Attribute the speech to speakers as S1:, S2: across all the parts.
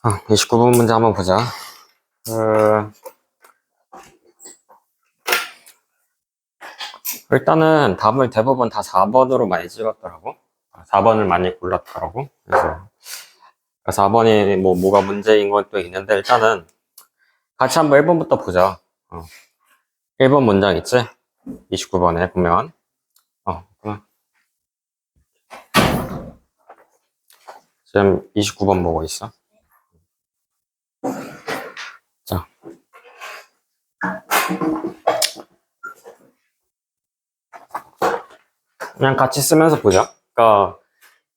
S1: 29번 문제 한번 보자. 일단은 답을 대부분 다 4번으로 많이 찍었더라고. 4번을 많이 골랐더라고. 그래서 4번이 뭐가 문제인 것도 있는데 일단은 같이 한번 1번부터 보자. 1번 문장 있지? 29번에 보면 지금 29번 보고 있어. 자, 그냥 같이 쓰면서 보자. 그러니까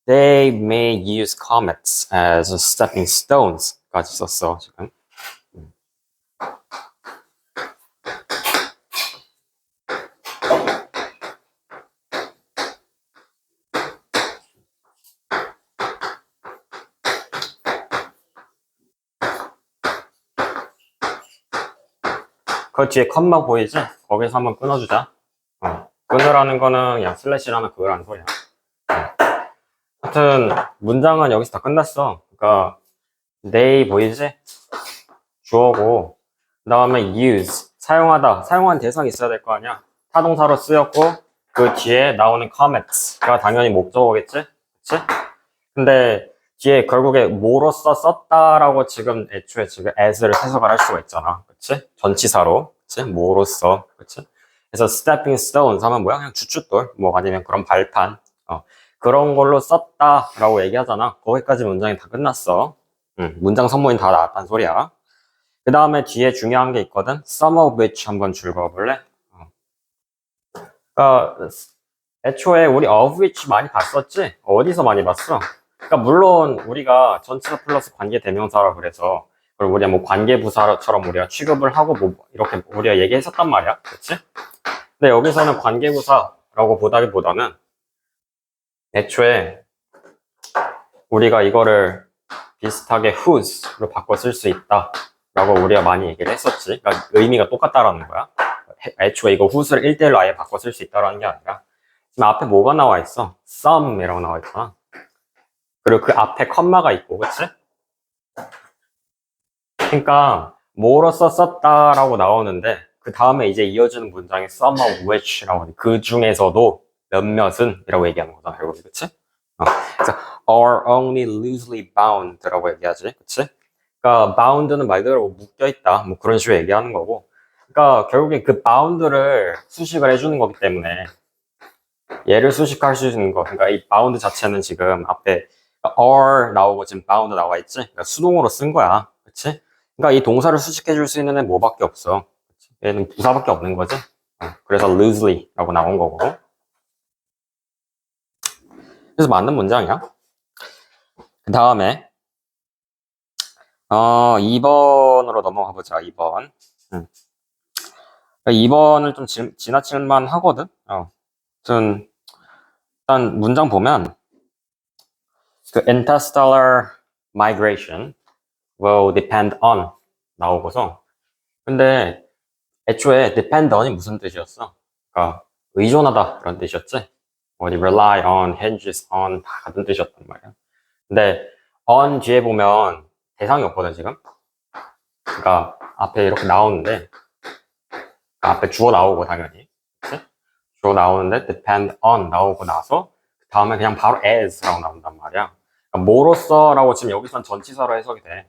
S1: They may use comets as stepping stones 까지 썼어 지금. 그 뒤에 컴마 보이지? 거기서 한번 끊어주자. 끊으라는 거는 그냥 슬래시라는 그거라는 소리야. 하여튼 문장은 여기서 다 끝났어. 그러니까 they 보이지? 주어고 그 다음에 use 사용하다 사용한 대상이 있어야 될 거 아니야. 타동사로 쓰였고 그 뒤에 나오는 comets가 당연히 목적어겠지? 그치? 근데 뒤에 결국에 뭐로써 썼다라고 지금 애초에 지금 as를 해석을 할 수가 있잖아. 그치? 전치사로. 그치? 뭐로써. 그치? 그래서 stepping stones 하면 뭐야? 그냥 주춧돌. 뭐 아니면 그런 발판. 그런 걸로 썼다라고 얘기하잖아. 거기까지 문장이 다 끝났어. 문장 선모인 다 나왔단 소리야. 그 다음에 뒤에 중요한 게 있거든. some of which 한번 줄거볼래? 그러니까 애초에 우리 of which 많이 봤었지? 어디서 많이 봤어? 그러니까 물론 우리가 전치사 플러스 관계 대명사라 그래서 그리고 우리가 뭐 관계부사처럼 우리가 취급을 하고 뭐 이렇게 우리가 얘기했었단 말이야. 그렇지? 근데 여기서는 관계부사라고 보다기보다는 애초에 우리가 이거를 비슷하게 whose로 바꿔 쓸 수 있다 라고 우리가 많이 얘기를 했었지. 그러니까 의미가 똑같다라는 거야. 애초에 이거 whose를 1대1로 아예 바꿔 쓸 수 있다라는 게 아니라 지금 앞에 뭐가 나와 있어? some이라고 나와 있잖아. 그리고 그 앞에 컴마가 있고, 그치? 그러니까 뭐로써 썼다라고 나오는데 그 다음에 이제 이어지는 문장이 some of which라고 하는데 그 중에서도 몇몇은 이라고 얘기하는 거잖아. 결국 그치? 그래서 are only loosely bound라고 얘기하지. 그치? 그러니까 bound는 말 그대로 묶여있다. 뭐 그런 식으로 얘기하는 거고. 그러니까 결국엔 그 bound를 수식을 해주는 거기 때문에 얘를 수식할 수 있는 거. 그러니까 이 bound 자체는 지금 앞에 are 나오고 지금 bound 나와 있지? 그러니까 수동으로 쓴 거야. 그치? 그러니까 이 동사를 수식해 줄 수 있는 애는 뭐밖에 없어. 그치? 얘는 부사밖에 없는 거지. 그래서 loosely라고 나온 거고. 그래서 맞는 문장이야. 그 다음에 2번으로 넘어가 보자. 2번. 2번을 좀 지나칠만 하거든. 아무튼 일단 문장 보면 그 interstellar migration will depend on 나오고서 근데 애초에 depend on이 무슨 뜻이었어? 그러니까 의존하다 그런 뜻이었지. 어디 rely on, hinges on 다 같은 뜻이었단 말이야. 근데 on 뒤에 보면 대상이 없거든 지금. 그러니까 앞에 이렇게 나오는데 앞에 주어 나오고 당연히 그치? 주어 나오는데 depend on 나오고 나서 그 다음에 그냥 바로 as라고 나온단 말이야. 그러니까 뭐로써라고 지금 여기선 전치사로 해석이 돼.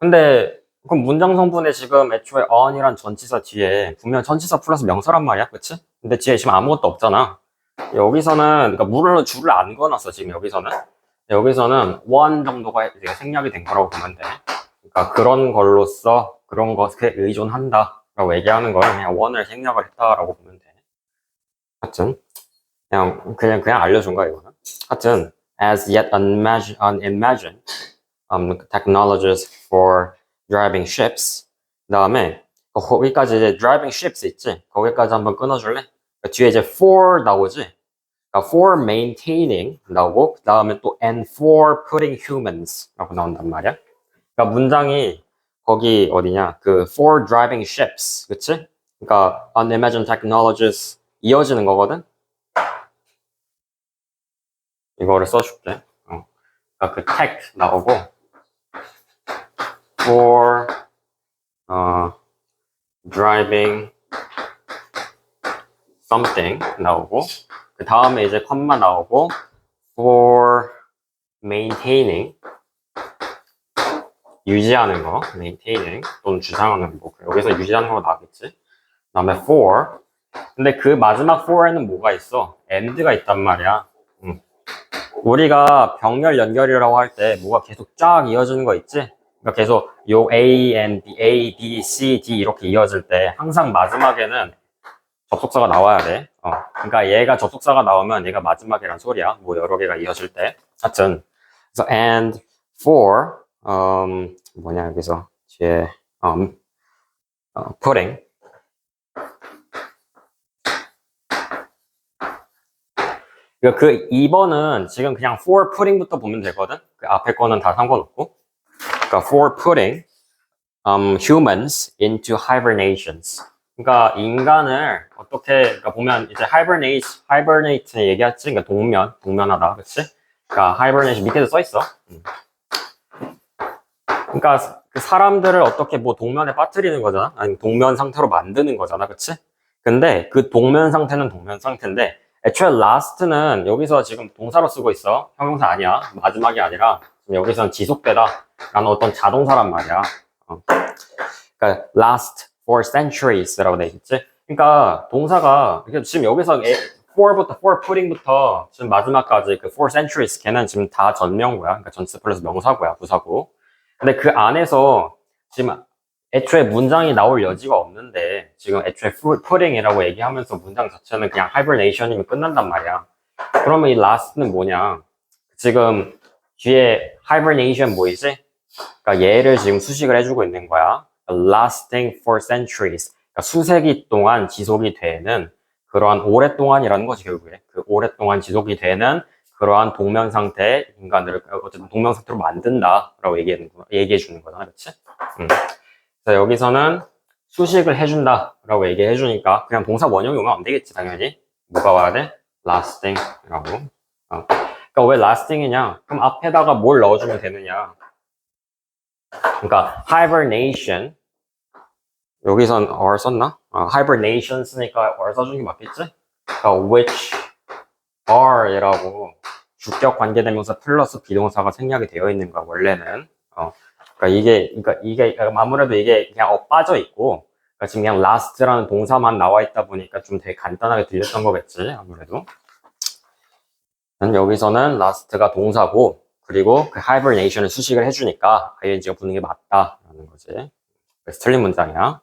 S1: 근데 그럼 문장 성분에 지금 애초에 on이란 전치사 뒤에 분명 전치사 플러스 명사란 말이야, 그치? 근데 뒤에 지금 아무것도 없잖아. 여기서는 그러니까 물론 줄을 안 그어놨어 지금 여기서는 one 정도가 이제 생략이 된 거라고 보면 돼. 그러니까 그런 걸로써 그런 것에 의존한다라고 얘기하는 거는 그냥 one을 생략을 했다라고 보면 돼. 하여튼 그냥 알려준 거야 이거는. 하여튼 as yet unimagined technologies for driving ships. 그 다음에 거기까지 이제 driving ships 있지? 거기까지 한번 끊어줄래? 뒤에 이제 for 나오지? 그러니까 for maintaining 나오고 그 다음에 또 and for putting humans 라고 나온단 말이야. 그러니까 문장이 거기 어디냐? 그 for driving ships, 그치? 그러니까 unimagined technologies 이어지는 거거든? 이거를 써줄게. 그러니까 그 tech 나오고 for driving something 나오고 그 다음에 이제 컴마 나오고 for maintaining 유지하는 거 maintaining 또는 주장하는 뭐 여기서 유지하는 거 나겠지. 그 다음에 for 근데 그 마지막 for에는 뭐가 있어? and가 있단 말이야. 우리가 병렬 연결이라고 할 때 뭐가 계속 쫙 이어지는 거 있지? 그러니까 계속 요 A, and B, A, B, C, D 이렇게 이어질 때 항상 마지막에는 접속사가 나와야 돼. 그러니까 얘가 접속사가 나오면 얘가 마지막이란 소리야. 뭐 여러 개가 이어질 때. 하여튼 그래서 and for 뭐냐 여기서 뒤에 putting 그 2번은 지금 그냥 for putting부터 보면 되거든. 그 앞에 거는 다 상관없고. 그러니까 for putting humans into hibernations. 그러니까 인간을 어떻게 그러니까 보면 이제 hibernate 얘기했지. 그러니까 동면하다, 그렇지? 그러니까 hibernation 밑에도 써 있어. 그러니까 그 사람들을 어떻게 뭐 동면에 빠뜨리는 거잖아. 아니 동면 상태로 만드는 거잖아, 그렇지? 근데 그 동면 상태는 동면 상태인데 애초에 last는 여기서 지금 동사로 쓰고 있어. 형용사 아니야. 마지막이 아니라 지금 여기서는 지속되다 라는 어떤 자동사란 말이야. 그러니까 last for centuries라고 돼 있겠지. 그러니까 동사가 지금 여기서 for부터 for putting부터 지금 마지막까지 그 for centuries 걔는 지금 다 전명구야. 그러니까 전치사 플러스 명사구야, 부사구. 근데 그 안에서 지금 애초에 문장이 나올 여지가 없는데 지금 애초에 putting이라고 얘기하면서 문장 자체는 그냥 hibernation이면 끝난단 말이야. 그러면 이 last는 뭐냐? 지금 뒤에 hibernation 보이지? 그러니까 얘를 지금 수식을 해주고 있는 거야. lasting for centuries. 그러니까 수세기 동안 지속이 되는 그러한 오랫동안이라는 거지 결국에. 그 오랫동안 지속이 되는 그러한 동면 상태의 인간들을 어쨌든 동면 상태로 만든다라고 얘기해 주는 거다, 그렇지? 그래서 여기서는 수식을 해준다라고 얘기해 주니까 그냥 동사 원형이 오면 안 되겠지, 당연히. 뭐가 와야 돼? lasting이라고. 그러니까 왜 lasting이냐? 그럼 앞에다가 뭘 넣어주면 되느냐? 그러니까 hibernation 여기선 or 썼나? hibernation 쓰니까 or 써준 게 맞겠지? 그러니까 which are이라고 주격 관계대명사 플러스 비동사가 생략이 되어 있는 거야 원래는. 그러니까 이게 아무래도 이게 그냥 빠져 있고 그러니까 지금 그냥 last라는 동사만 나와 있다 보니까 좀 되게 간단하게 들렸던 거겠지 아무래도. 여기서는 last가 동사고 그리고 그 hibernation을 수식을 해주니까 ing가 붙는 게 맞다라는 거지. 그래서 틀린 문장이야.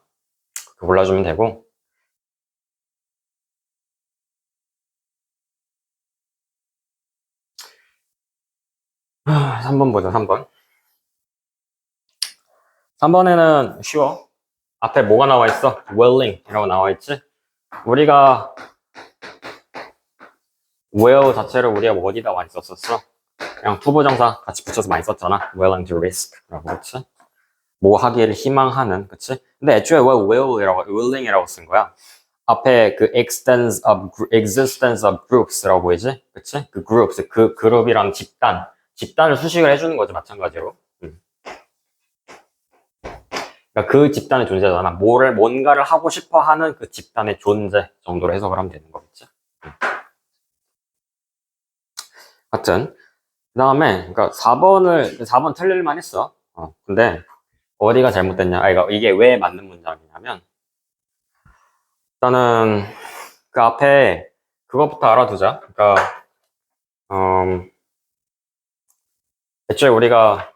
S1: 그거 골라주면 되고. 아, 3번 보자, 3번. 3번에는 쉬워. 앞에 뭐가 나와 있어? willing이라고 나와 있지? 우리가 will 자체를 우리가 어디다 많이 썼었어? 그냥 투부정사 같이 붙여서 많이 썼잖아. willing to risk라고, 그치? 뭐 하기를 희망하는, 그치? 근데 애초에 왜 willing이라고 쓴 거야? 앞에 그 existence of groups라고 보이지? 그치? 그 groups, 그 그룹이란 집단을 수식을 해주는 거지, 마찬가지로. 그러니까 그 집단의 존재잖아. 뭔가를 하고 싶어 하는 그 집단의 존재 정도로 해석을 하면 되는 거겠지. 하여튼, 그 다음에, 그러니까 4번 틀릴만 했어. 근데, 어디가 잘못됐냐. 이게 왜 맞는 문장이냐면, 일단은, 그 앞에, 그것부터 알아두자. 그러니까, 애초에 우리가,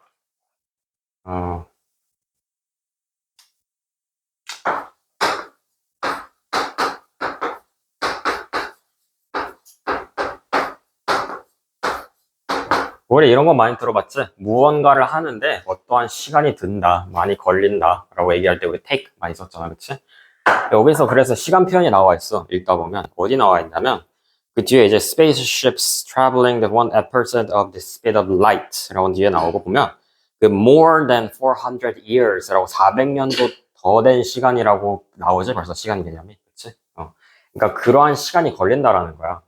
S1: 우리 이런 거 많이 들어봤지? 무언가를 하는데 어떠한 시간이 든다, 많이 걸린다 라고 얘기할 때 우리 take 많이 썼잖아, 그치? 여기서 그래서 시간 표현이 나와 있어. 읽다 보면 어디 나와 있냐면 그 뒤에 이제 spaceships traveling the 1% of the speed of light 라고 뒤에 나오고 보면 그 more than 400 years 라고 400년도 더 된 시간이라고 나오지 벌써 시간 개념이, 그치? 그러니까 그러한 시간이 걸린다라는 거야.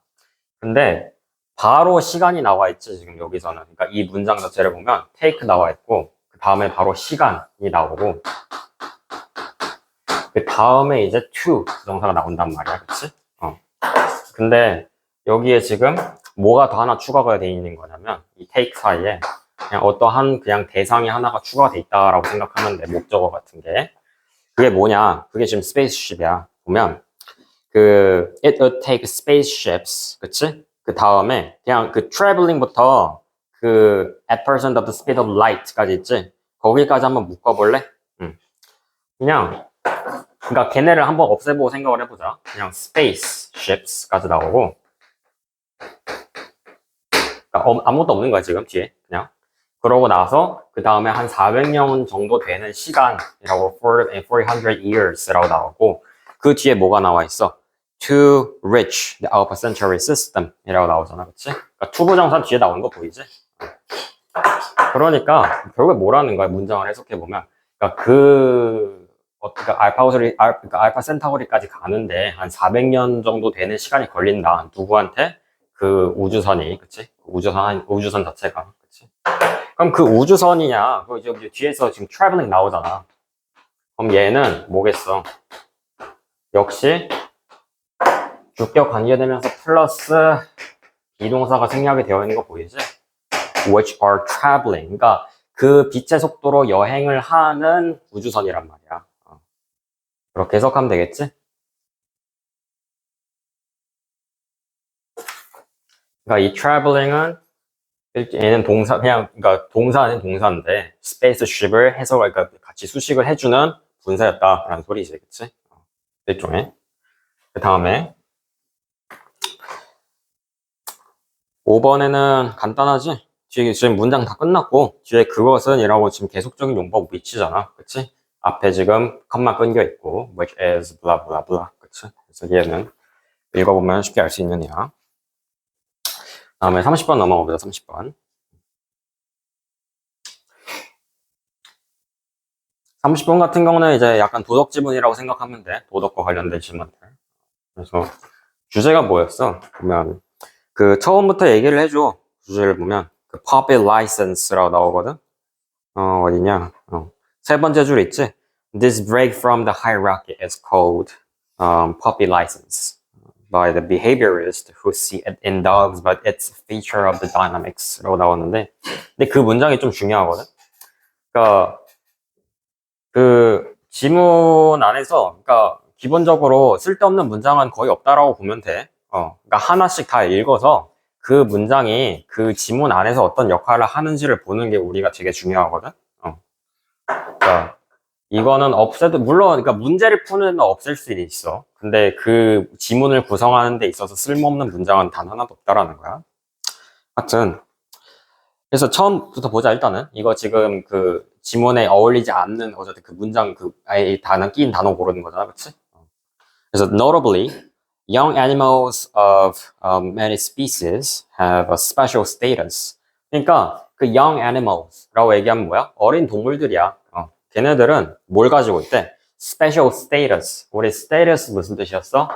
S1: 근데 바로 시간이 나와 있지, 지금 여기서는. 그러니까 이 문장 자체를 보면 take 나와 있고, 그 다음에 바로 시간이 나오고, 그 다음에 이제 to 부정사가 나온단 말이야, 그치? 근데 여기에 지금 뭐가 더 하나 추가가 돼 있는 거냐면, 이 take 사이에 그냥 어떠한 그냥 대상이 하나가 추가가 돼 있다라고 생각하면 돼, 목적어 같은 게. 그게 뭐냐? 그게 지금 spaceship이야. 보면, it would take spaceships, 그치? 그 다음에 그냥 그 traveling부터 at percent of the speed of light까지 있지? 거기까지 한번 묶어볼래? 그냥, 그러니까 걔네를 한번 없애보고 생각을 해보자. 그냥 spaceships까지 나오고, 그러니까 아무것도 없는 거야, 지금 뒤에. 그냥. 그러고 나서 그 다음에 한 400년 정도 되는 시간이라고 400 years라고 나오고, 그 뒤에 뭐가 나와 있어? To reach the Alpha Centauri system 이라고 나오잖아, 그치? 그러니까 투부정사 뒤에 나오는 거 보이지? 그러니까 결국에 뭐라는 거야, 문장을 해석해보면. 그러니까 그러니까 알파 센타우리까지 가는데 한 400년 정도 되는 시간이 걸린다. 누구한테? 그 우주선이, 그치? 우주선 자체가, 그치? 그럼 그 우주선이냐? 그 이제 뒤에서 지금 traveling 나오잖아. 그럼 얘는 뭐겠어? 역시 주격 관계되면서 플러스 비동사가 생략이 되어 있는 거 보이지? Which are traveling. 그러니까 그 빛의 속도로 여행을 하는 우주선이란 말이야. 그렇게 해석하면 되겠지? 그러니까 이 traveling은 얘는 동사, 그냥, 그러니까 동사는 동사인데, spaceship을 해석을, 그러니까 같이 수식을 해주는 분사였다라는 소리지, 그치? 일종의. 그 다음에, 5번에는 간단하지? 뒤에 지금 문장 다 끝났고, 뒤에 그것은 이라고 지금 계속적인 용법 위치잖아, 그치? 앞에 지금 컴마 끊겨 있고, which is, blah, blah, blah, 그치? 그래서 얘는 읽어보면 쉽게 알 수 있는 이야. 다음에 30번 넘어가보자, 30번. 30번 같은 경우는 이제 약간 도덕 지문이라고 생각하면 돼. 도덕과 관련된 질문들. 그래서 주제가 뭐였어? 보면 그 처음부터 얘기를 해줘. 주제를 보면 그 puppy license라고 나오거든. 어디냐? 세 번째 줄 있지? This break from the hierarchy is called puppy license by the behaviorist who see it in dogs, but it's a feature of the dynamics라고 나왔는데, 근데 그 문장이 좀 중요하거든. 그러니까 그 지문 안에서, 그러니까 기본적으로 쓸데없는 문장은 거의 없다라고 보면 돼. 그러니까 하나씩 다 읽어서 그 문장이 그 지문 안에서 어떤 역할을 하는지를 보는 게 우리가 되게 중요하거든. 그러니까 이거는 없애도 물론, 그러니까 문제를 푸는 건 없앨 수 있어. 근데 그 지문을 구성하는 데 있어서 쓸모없는 문장은 단 하나도 없다라는 거야. 하여튼 그래서 처음부터 보자. 일단은 이거 지금 그 지문에 어울리지 않는 어쨌든 그 문장 아예 단어 끼인 단어 고르는 거잖아, 그렇지? 그래서 notably, young animals of many species have a special status. 그러니까 그 young animals라고 얘기하면 뭐야? 어린 동물들이야. 걔네들은 뭘 가지고 있대? special status. 우리 status 무슨 뜻이었어?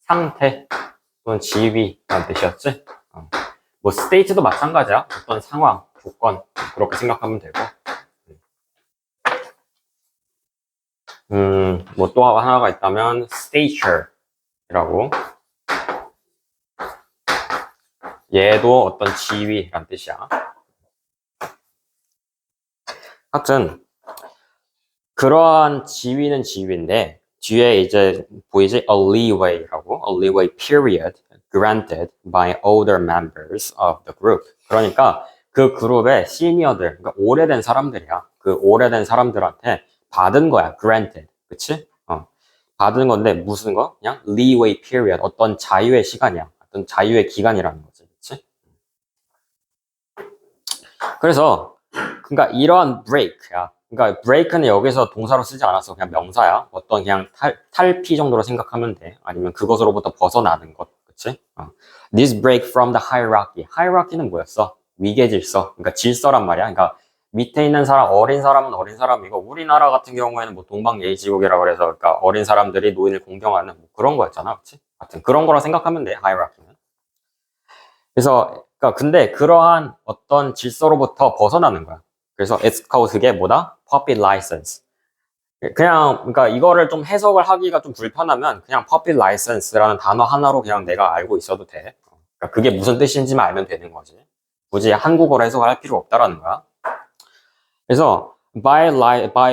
S1: 상태 또는 지위라는 뜻이었지? 뭐 state도 마찬가지야. 어떤 상황, 조건 그렇게 생각하면 되고. 뭐 또 하나가 있다면 stature이라고. 얘도 어떤 지위란 뜻이야. 하여튼 그러한 지위는 지위인데 뒤에 이제 보이지? a leeway라고. a leeway period granted by older members of the group. 그러니까 그 그룹의 시니어들, 그러니까 오래된 사람들이야. 그 오래된 사람들한테 받은 거야. granted. 그치? 받은 건데 무슨 거? 그냥 leeway period. 어떤 자유의 시간이야. 어떤 자유의 기간이라는 거지. 그치? 그래서 그러니까 이러한 break야. 그러니까 break는 여기서 동사로 쓰지 않았어. 그냥 명사야. 어떤 그냥 탈피 정도로 생각하면 돼. 아니면 그것으로부터 벗어나는 것. 그치? This break from the hierarchy. hierarchy는 뭐였어? 위계 질서. 그러니까 질서란 말이야. 그러니까 밑에 있는 사람, 어린 사람은 어린 사람이고, 우리나라 같은 경우에는 뭐 동방예의지국이라고 그래서, 그러니까 어린 사람들이 노인을 공경하는 뭐 그런 거였잖아. 그치? 하여튼 그런 거라 생각하면 돼. hierarchy는. 그래서 그러니까 근데 그러한 어떤 질서로부터 벗어나는 거야. 그래서 it's called 그게 뭐다? Puppy license. 그냥 그러니까 이거를 좀 해석을 하기가 좀 불편하면 그냥 puppy license라는 단어 하나로 그냥 내가 알고 있어도 돼. 그러니까 그게 무슨 뜻인지만 알면 되는 거지. 굳이 한국어로 해석을 할 필요 없다라는 거야. 그래서 by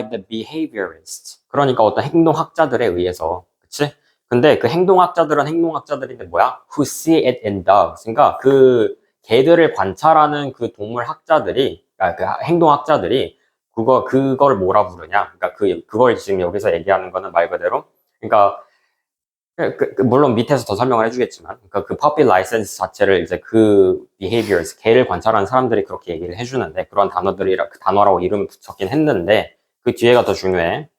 S1: the behaviorists. 그러니까 어떤 행동학자들에 의해서. 그치? 근데 그 행동학자들인데 뭐야? Who see it in dogs. 그러니까 그 개들을 관찰하는 그 동물학자들이, 그 행동학자들이 그걸 뭐라 부르냐? 그러니까 그걸 지금 여기서 얘기하는 거는 말 그대로. 그러니까 물론 밑에서 더 설명을 해주겠지만, 그러니까 그 puppy license 자체를 이제 그 behaviors, 개를 관찰하는 사람들이 그렇게 얘기를 해주는데, 그런 그 단어라고 이름을 붙였긴 했는데, 그 뒤에가 더 중요해.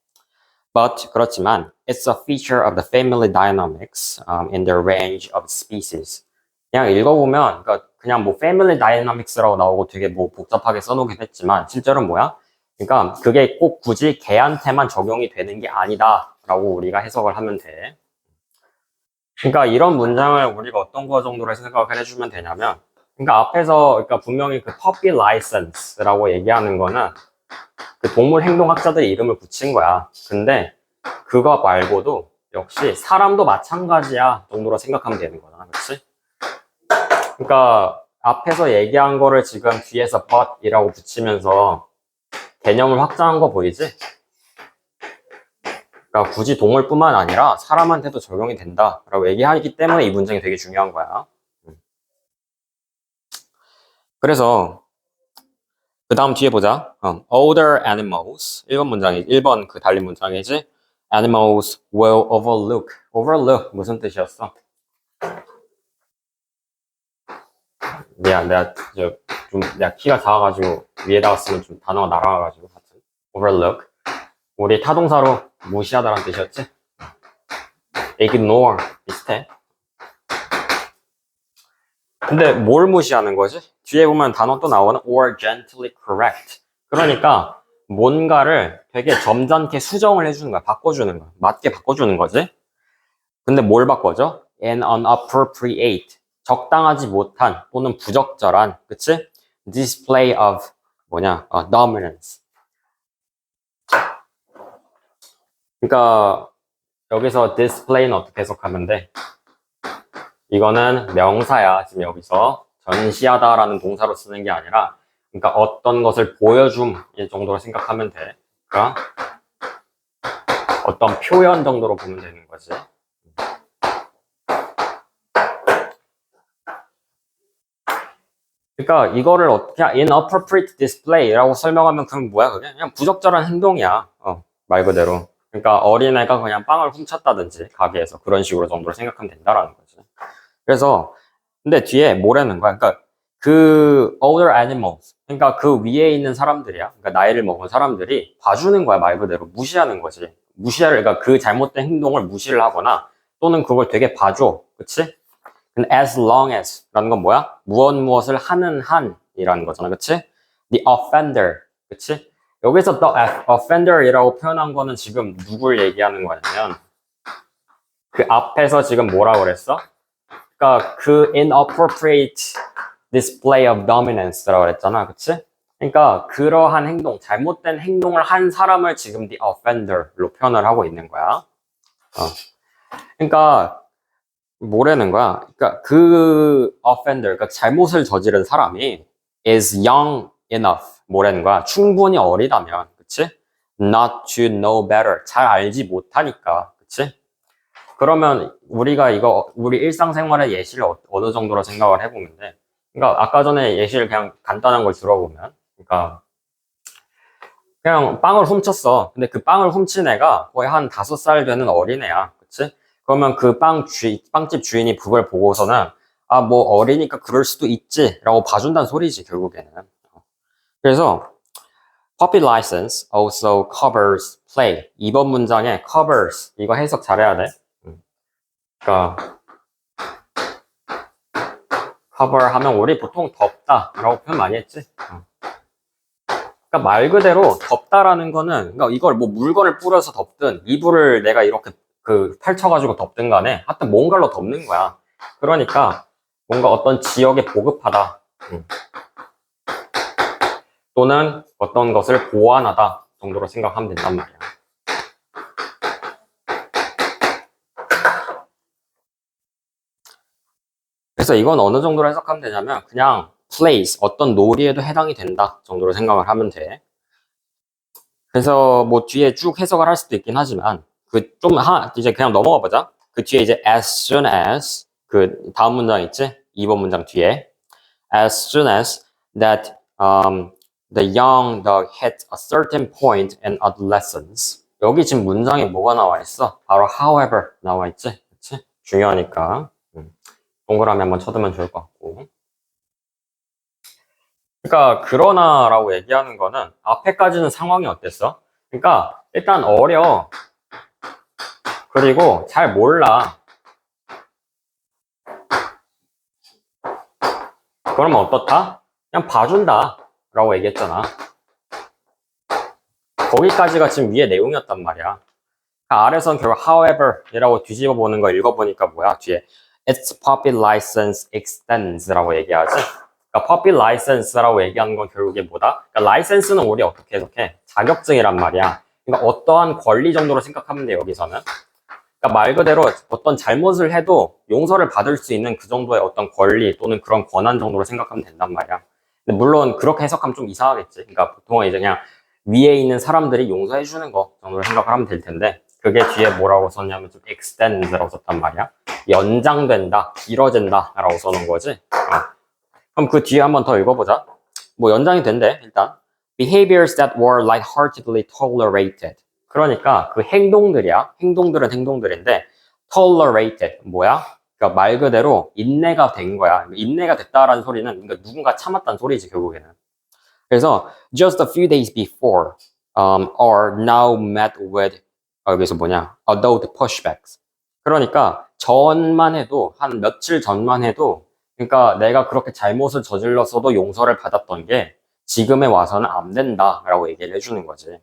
S1: But, 그렇지만, it's a feature of the family dynamics in the range of species. 그냥 읽어보면, 그러니까 그냥 뭐 family dynamics라고 나오고 되게 뭐 복잡하게 써놓긴 했지만, 실제로는 뭐야? 그러니까 그게 꼭 굳이 개한테만 적용이 되는 게 아니다라고 우리가 해석을 하면 돼. 그러니까 이런 문장을 우리가 어떤 거 정도로 생각을 해주면 되냐면, 그러니까 앞에서 그러니까 분명히 그 puppy license라고 얘기하는 거는 그 동물 행동학자들의 이름을 붙인 거야. 근데 그거 말고도 역시 사람도 마찬가지야 정도로 생각하면 되는 거잖아, 그렇지? 그러니까 앞에서 얘기한 거를 지금 뒤에서 but이라고 붙이면서 개념을 확장한 거 보이지? 그러니까 굳이 동물뿐만 아니라 사람한테도 적용이 된다라고 얘기하기 때문에 이 문장이 되게 중요한 거야. 그래서 그 다음 뒤에 보자. Older animals. 1번 그 달린 문장이지. Animals will overlook. Overlook 무슨 뜻이었어? 미안, 내가 키가 작아가지고 위에다가 쓰면 좀 단어가 날아가가지고 하여튼 overlook. 우리 타동사로 무시하다라는 뜻이었지? ignore 비슷해. 근데 뭘 무시하는 거지? 뒤에 보면 단어 또 나오는 or gently correct. 그러니까 뭔가를 되게 점잖게 수정을 해주는 거야. 바꿔주는 거야. 맞게 바꿔주는 거지. 근데 뭘 바꿔줘? an inappropriate. 적당하지 못한 또는 부적절한, 그치? display of dominance. 그러니까 여기서 display는 어떻게 해석하면 돼? 이거는 명사야. 지금 여기서 전시하다라는 동사로 쓰는 게 아니라, 그러니까 어떤 것을 보여줌 이 정도로 생각하면 돼. 그러니까 어떤 표현 정도로 보면 되는 거지. 그러니까 이거를 어떻게 inappropriate display라고 설명하면 그럼 뭐야? 그냥 부적절한 행동이야. 말 그대로. 그러니까 어린애가 그냥 빵을 훔쳤다든지 가게에서 그런 식으로 정도로 생각하면 된다라는 거지. 그래서 근데 뒤에 뭐라는 거야? 그러니까 그 older animals, 그러니까 그 위에 있는 사람들이야. 그러니까 나이를 먹은 사람들이 봐주는 거야, 말 그대로. 무시하는 거지. 그러니까 그 잘못된 행동을 무시를 하거나 또는 그걸 되게 봐줘. 그치? 근데 as long as 라는 건 뭐야? 무엇을 하는 한이라는 거잖아. 그치? The offender. 그치? 여기서 the offender이라고 표현한 거는 지금 누굴 얘기하는 거냐면 그 앞에서 지금 뭐라고 그랬어? 그러니까 그 inappropriate display of dominance라고 그랬잖아. 그치? 그러니까 그러한 행동, 잘못된 행동을 한 사람을 지금 the offender로 표현을 하고 있는 거야. 그러니까 뭐라는 거야? 그러니까 그 offender, 그러니까 잘못을 저지른 사람이 is young enough. 뭐라는 거야? 충분히 어리다면, 그치? Not to know better. 잘 알지 못하니까, 그치? 그러면 우리가 우리 일상생활의 예시를 어느 정도로 생각을 해보면 돼. 그러니까 아까 전에 예시를 그냥 간단한 걸 들어보면, 그러니까 그냥 빵을 훔쳤어. 근데 그 빵을 훔친 애가 거의 한 5살 되는 어린애야, 그치? 그러면 그 빵집 주인이 그걸 보고서는 뭐 어리니까 그럴 수도 있지 라고 봐준다는 소리지 결국에는. 그래서 puppy license also covers play. 2번 문장에 covers 이거 해석 잘해야 돼. 그러니까 cover 하면 우리 보통 덮다 라고 표현 많이 했지. 그러니까 말 그대로 덮다라는 거는 그러니까 이걸 뭐 물건을 뿌려서 덮든 이불을 내가 이렇게 펼쳐가지고 덮든 간에 하여튼 뭔가로 덮는 거야. 그러니까 뭔가 어떤 지역에 보급하다 또는 어떤 것을 보완하다 정도로 생각하면 된단 말이야. 그래서 이건 어느 정도로 해석하면 되냐면 그냥 place, 어떤 놀이에도 해당이 된다 정도로 생각을 하면 돼. 그래서 뭐 뒤에 쭉 해석을 할 수도 있긴 하지만 이제 그냥 넘어가 보자. 그 뒤에 이제 as soon as 그 다음 문장 있지? 2번 문장 뒤에 as soon as that the young dog hit a certain point in adolescence. 여기 지금 문장에 뭐가 나와 있어? 바로 however 나와 있지? 그치? 중요하니까 동그라미 한번 쳐두면 좋을 것 같고. 그러니까 그러나라고 얘기하는 거는 앞에까지는 상황이 어땠어? 그러니까 일단 어려. 그리고 잘 몰라. 그러면 어떻다? 그냥 봐준다 라고 얘기했잖아. 거기까지가 지금 위에 내용이었단 말이야. 아래선 결국 however 이라고 뒤집어 보는 거 읽어보니까 뭐야? 뒤에 its puppy license extends 라고 얘기하지. 그러니까 puppy license라고 얘기하는 건 결국에 뭐다? 그러니까 license는 우리 어떻게 해석해? 자격증이란 말이야. 그러니까 어떠한 권리 정도로 생각하면 돼 여기서는. 그러니까 말 그대로 어떤 잘못을 해도 용서를 받을 수 있는 그 정도의 어떤 권리 또는 그런 권한 정도로 생각하면 된단 말이야. 근데 물론 그렇게 해석하면 좀 이상하겠지. 그러니까 보통은 이제 그냥 위에 있는 사람들이 용서해 주는 거 정도로 생각을 하면 될 텐데 그게 뒤에 뭐라고 썼냐면 좀 extend라고 썼단 말이야. 연장된다, 길어진다 라고 써놓은 거지. 그럼 그 뒤에 한번 더 읽어보자. 뭐 연장이 된대 일단. Behaviors that were lightheartedly tolerated. 그러니까 그 행동들이야. 행동들은 행동들인데 tolerated 뭐야? 그러니까 말 그대로 인내가 된 거야. 인내가 됐다라는 소리는 그러니까 누군가 참았다는 소리지 결국에는. 그래서 just a few days before are now met with 여기서 뭐냐? adult pushbacks. 그러니까 전만 해도 한 며칠 전만 해도 그러니까 내가 그렇게 잘못을 저질렀어도 용서를 받았던 게 지금에 와서는 안 된다라고 얘기를 해주는 거지.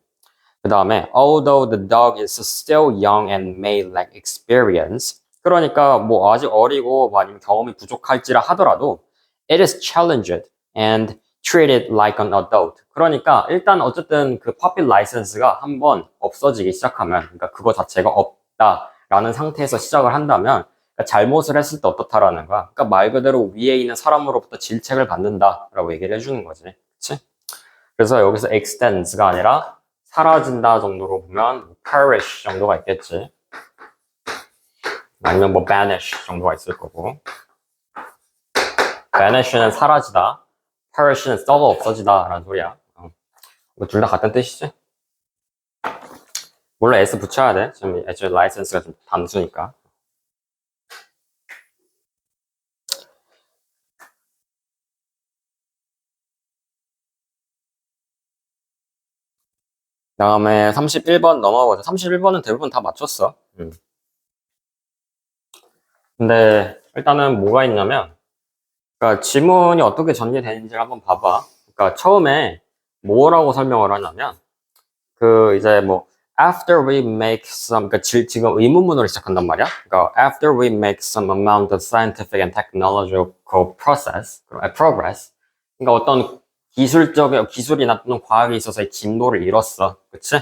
S1: 그 다음에 although the dog is still young and may lack experience 그러니까 뭐 아직 어리고 뭐 아니면 경험이 부족할지라 하더라도 it is challenged and treated like an adult 그러니까 일단 어쨌든 그 puppy license가 한번 없어지기 시작하면 그러니까 그거 자체가 없다라는 상태에서 시작을 한다면 그러니까 잘못을 했을 때 어떻다라는 거야. 그러니까 말 그대로 위에 있는 사람으로부터 질책을 받는다라고 얘기를 해주는 거지. 그치? 그래서 여기서 extends가 아니라 사라진다 정도로 보면 perish 정도가 있겠지. 아니면 뭐 banish 정도가 있을 거고. vanish는 사라지다. perish는 썩어 없어지다 라는 소리야. 둘 다 같은 뜻이지? 물론 s 붙여야 돼. 지금 애초에 license가 좀 단수니까. 다음에 31번 넘어가자. 31번은 대부분 다 맞췄어. 근데 일단은 뭐가 있냐면 그러니까 지문이 어떻게 전개되는지를 한번 봐봐. 그러니까 처음에 뭐라고 설명을 하냐면 그 이제 뭐 after we make some 그러니까 지금 의문문으로 시작한단 말이야. 그러니까 after we make some amount of scientific and technological progress. 그러니까 어떤 기술이나 또는 과학에 있어서의 진도를 이뤘어. 그치?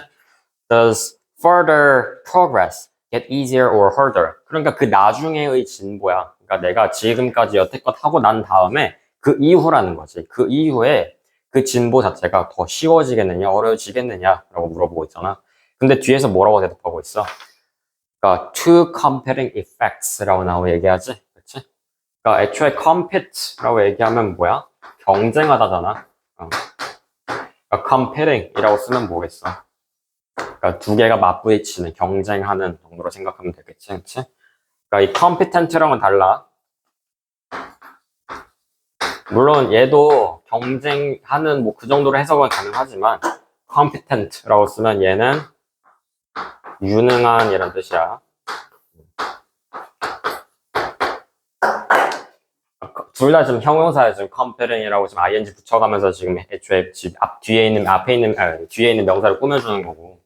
S1: Does further progress get easier or harder? 그러니까 그 나중에의 진보야. 그러니까 내가 지금까지 여태껏 하고 난 다음에 그 이후라는 거지. 그 이후에 그 진보 자체가 더 쉬워지겠느냐, 어려워지겠느냐라고 물어보고 있잖아. 근데 뒤에서 뭐라고 대답하고 있어? 그러니까 two competing effects라고 나오고 얘기하지. 그렇지? 그러니까 애초에 compete라고 얘기하면 뭐야? 경쟁하다잖아. 그러니까 competing이라고 쓰면 뭐겠어? 그러니까 두 개가 맞부딪히는 경쟁하는 정도로 생각하면 되겠지, 그렇지? 그러니까 이 competent랑은 달라. 물론 얘도 경쟁하는 뭐 그 정도로 해석은 가능하지만 competent라고 쓰면 얘는 유능한 이런 뜻이야. 둘 다 지금 형용사에 지금 competent이라고 지금 ing 붙여가면서 지금 애초에 뒤에 있는 명사를 꾸며주는 거고.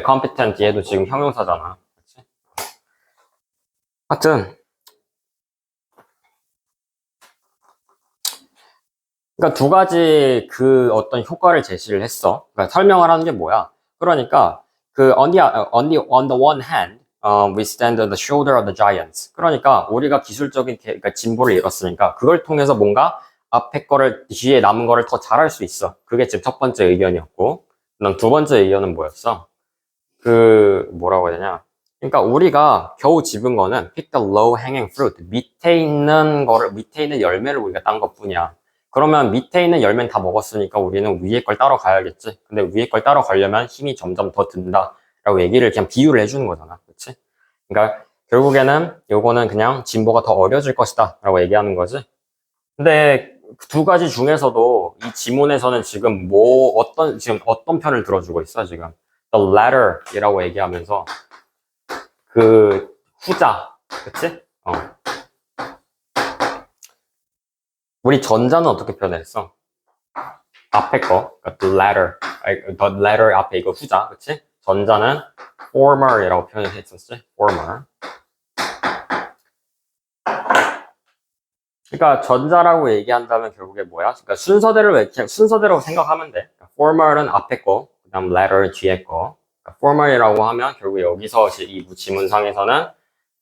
S1: competent 얘도 지금 형용사잖아. 그치? 하여튼 그러니까 두 가지 그 어떤 효과를 제시를 했어. 그러니까 설명을 하는 게 뭐야? 그러니까 그 on the one hand, we stand on the shoulder of the giants. 그러니까 우리가 기술적인 그러니까 진보를 이뤘으니까 그걸 통해서 뭔가 앞에 거를 뒤에 남은 거를 더 잘할 수 있어. 그게 지금 첫 번째 의견이었고, 그다음 두 번째 의견은 뭐였어? 그 뭐라고 해야 되냐? 그러니까 우리가 겨우 집은 거는 pick the low hanging fruit. 밑에 있는 열매를 우리가 딴 것뿐이야. 그러면 밑에 있는 열매는 다 먹었으니까 우리는 위에 걸 따러 가야겠지. 근데 위에 걸 따러 가려면 힘이 점점 더 든다. 라고 얘기를 그냥 비유를 해주는 거잖아. 그치? 그러니까 결국에는 요거는 그냥 진보가 더 어려질 것이다. 라고 얘기하는 거지. 근데 두 가지 중에서도 이 지문에서는 지금 지금 어떤 편을 들어주고 있어, 지금. The latter 이라고 얘기하면서 그 후자. 그치? 우리 전자는 어떻게 표현했어? 앞에 거, 그러니까 the latter 앞에 이거 후자, 그치? 전자는 former이라고 표현했었지? former. 그러니까 전자라고 얘기한다면 결국에 뭐야? 그러니까 순서대로 생각하면 돼. 그러니까 former은 앞에 거, 그다음 latter 뒤에 거. 그러니까 former이라고 하면 결국 여기서 이 지문상에서는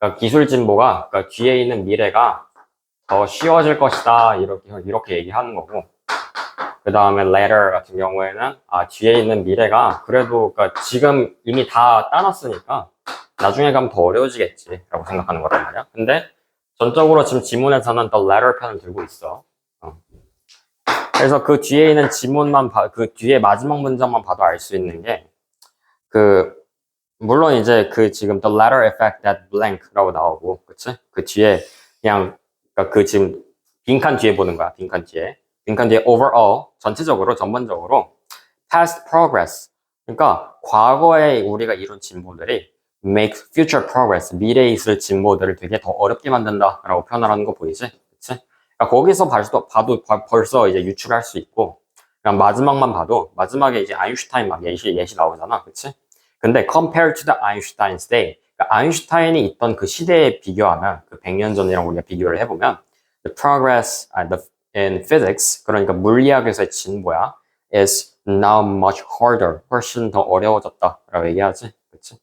S1: 그러니까 기술 진보가 그러니까 뒤에 있는 미래가 더 쉬워질 것이다 이렇게 얘기하는 거고. 그 다음에 later 같은 경우에는 뒤에 있는 미래가 그래도 그러니까 지금 이미 다 따놨으니까 나중에 가면 더 어려워지겠지 라고 생각하는 거란 말이야. 근데 전적으로 지금 지문에서는 the latter 편을 들고 있어. 그래서 그 뒤에 있는 그 뒤에 마지막 문장만 봐도 알 수 있는 게 물론 이제 지금 the latter effect that blank라고 나오고, 그치? 그 뒤에 그냥 그러니까 지금 빈칸 뒤에 보는 거야. 빈칸 뒤에 overall 전반적으로 past progress. 그러니까 과거에 우리가 이룬 진보들이 make future progress. 미래에 있을 진보들을 되게 더 어렵게 만든다라고 표현을 하는 거 보이지? 그치? 그러니까 거기서 봐도 벌써 이제 유출할 수 있고, 그냥 마지막만 봐도 마지막에 이제 아인슈타인 막 예시 나오잖아. 그치? 근데 compared to the Einstein's day. 그러니까 아인슈타인이 있던 그 시대에 비교하면 그 100년 전이랑 우리가 비교를 해보면 the progress in physics, 그러니까 물리학에서의 진보야, is now much harder. 훨씬 더 어려워졌다라고 얘기하지. 그치?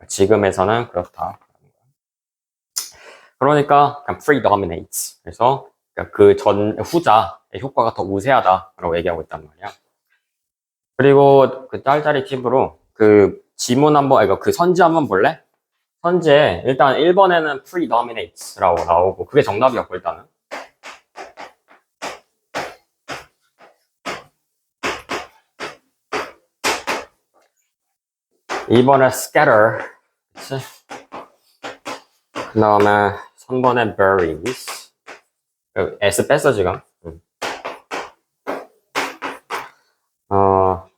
S1: 지금에서는 그렇다. 그러니까 predominates. 그래서 그 후자의 효과가 더 우세하다라고 얘기하고 있단 말이야. 그리고 그 짤짤이 팁으로 그 지문 한번, 그 선지 한번 볼래? 선지에 일단 1번에는 predominates라고 나오고 그게 정답이었고 일단은. 2번에 scatter, 그치? 그 다음에 3번에 buries. S 뺐어 지금.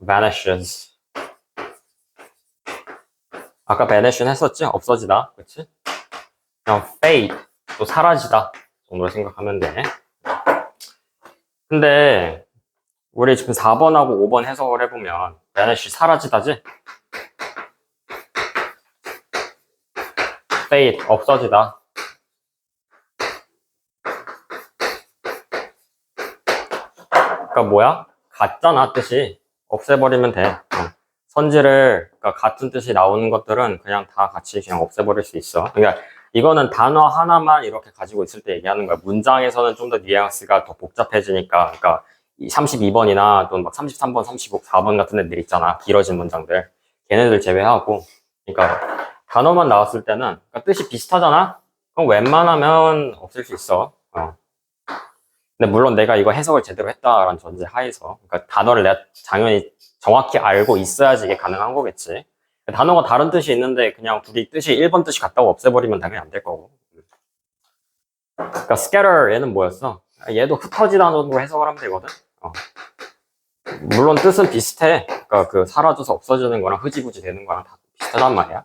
S1: vanishes. 아까 vanish는 했었지? 없어지다. 그치? 그냥 fade. 또 사라지다. 정도로 생각하면 돼. 근데 우리 지금 4번하고 5번 해석을 해보면 vanish 사라지다지? fade 없어지다. 그러니까 뭐야? 같잖아 뜻이. 없애버리면 돼. 선지를 그러니까 같은 뜻이 나오는 것들은 그냥 다 같이 그냥 없애버릴 수 있어. 그러니까 이거는 단어 하나만 이렇게 가지고 있을 때 얘기하는 거야. 문장에서는 좀 더 뉘앙스가 더 복잡해지니까. 그러니까 32번이나 또는 막 33번, 34번 같은 애들 있잖아. 길어진 문장들. 걔네들 제외하고. 그러니까 단어만 나왔을 때는 그러니까 뜻이 비슷하잖아? 그럼 웬만하면 없앨 수 있어. 근데 물론 내가 이거 해석을 제대로 했다라는 전제 하에서, 그러니까 단어를 내가 당연히 정확히 알고 있어야지 이게 가능한 거겠지. 단어가 다른 뜻이 있는데 그냥 둘이 뜻이 1번 뜻이 같다고 없애버리면 당연히 안 될 거고. 그러니까 scatter 얘는 뭐였어? 얘도 흩어지다는 정도로 해석을 하면 되거든. 물론 뜻은 비슷해. 그러니까 그 사라져서 없어지는 거랑 흐지부지 되는 거랑 다 비슷하단 말이야.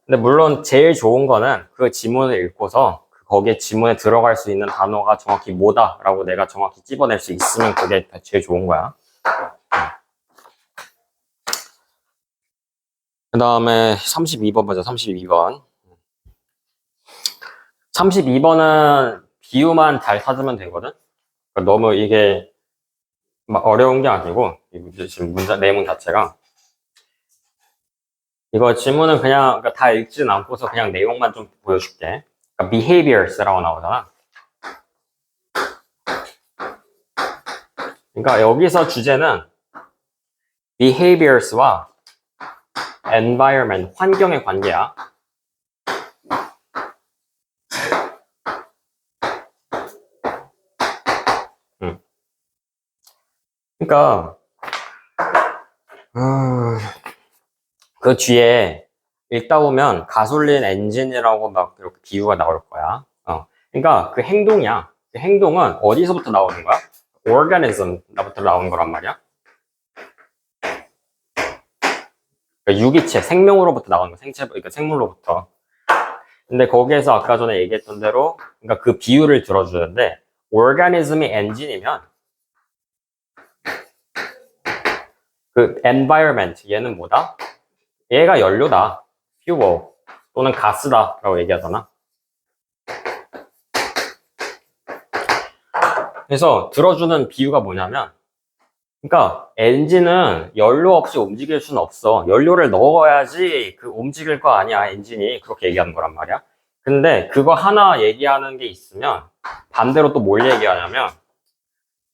S1: 근데 물론 제일 좋은 거는 그 지문을 읽고서 거기에 지문에 들어갈 수 있는 단어가 정확히 뭐다라고 내가 정확히 찝어낼 수 있으면 그게 제일 좋은 거야. 그 다음에 32번 보자. 32번. 32번은 비유만 잘 찾으면 되거든. 그러니까 너무 이게 막 어려운 게 아니고 지금 내용 자체가 이거 지문은 그냥 그러니까 다 읽지는 않고서 그냥 내용만 좀 보여줄게. 그러니까 behaviors라고 나오잖아. 그러니까 여기서 주제는 behaviors와 environment, 환경의 관계야. 그러니까 그 뒤에 읽다 보면 가솔린 엔진이라고 막 이렇게 비유가 나올 거야. 그러니까 그 행동이야. 그 행동은 어디서부터 나오는 거야? organism부터 나오는 거란 말이야. 그러니까 유기체, 생명으로부터 나오는 거, 그러니까 생물로부터. 근데 거기에서 아까 전에 얘기했던 대로, 그러니까 그 비유를 들어주는데, organism이 엔진이면, 그 environment, 얘는 뭐다? 얘가 연료다. fuel 또는 가스다라고 얘기하잖아. 그래서 들어주는 비유가 뭐냐면, 그러니까 엔진은 연료 없이 움직일 수는 없어. 연료를 넣어야지 그 움직일 거 아니야, 엔진이. 그렇게 얘기하는 거란 말이야. 근데 그거 하나 얘기하는 게 있으면 반대로 또 뭘 얘기하냐면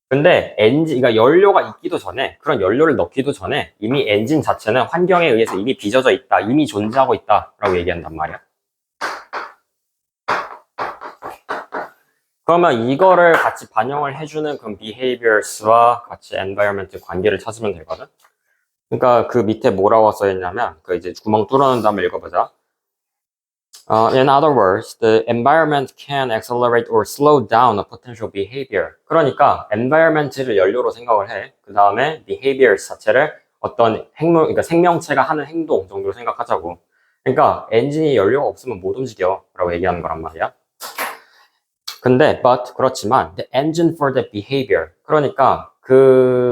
S1: 근데 엔진, 그러니까 연료가 있기도 전에 그런 연료를 넣기도 전에 이미 엔진 자체는 환경에 의해서 이미 빚어져 있다, 이미 존재하고 있다라고 얘기한단 말이야. 그러면 이거를 같이 반영을 해주는 그 behaviors와 같이 environment 관계를 찾으면 되거든. 그러니까 그 밑에 뭐라고 써있냐면 그 이제 구멍 뚫어놓은 다음에 읽어보자. In other words, the environment can accelerate or slow down a potential behavior. 그러니까 environment를 연료로 생각을 해. 그 다음에 behavior 자체를 어떤 그러니까 생명체가 하는 행동 정도로 생각하자고. 그러니까 엔진이 연료가 없으면 못 움직여라고 얘기하는 거란 말이야. 근데 그렇지만 the engine for the behavior. 그러니까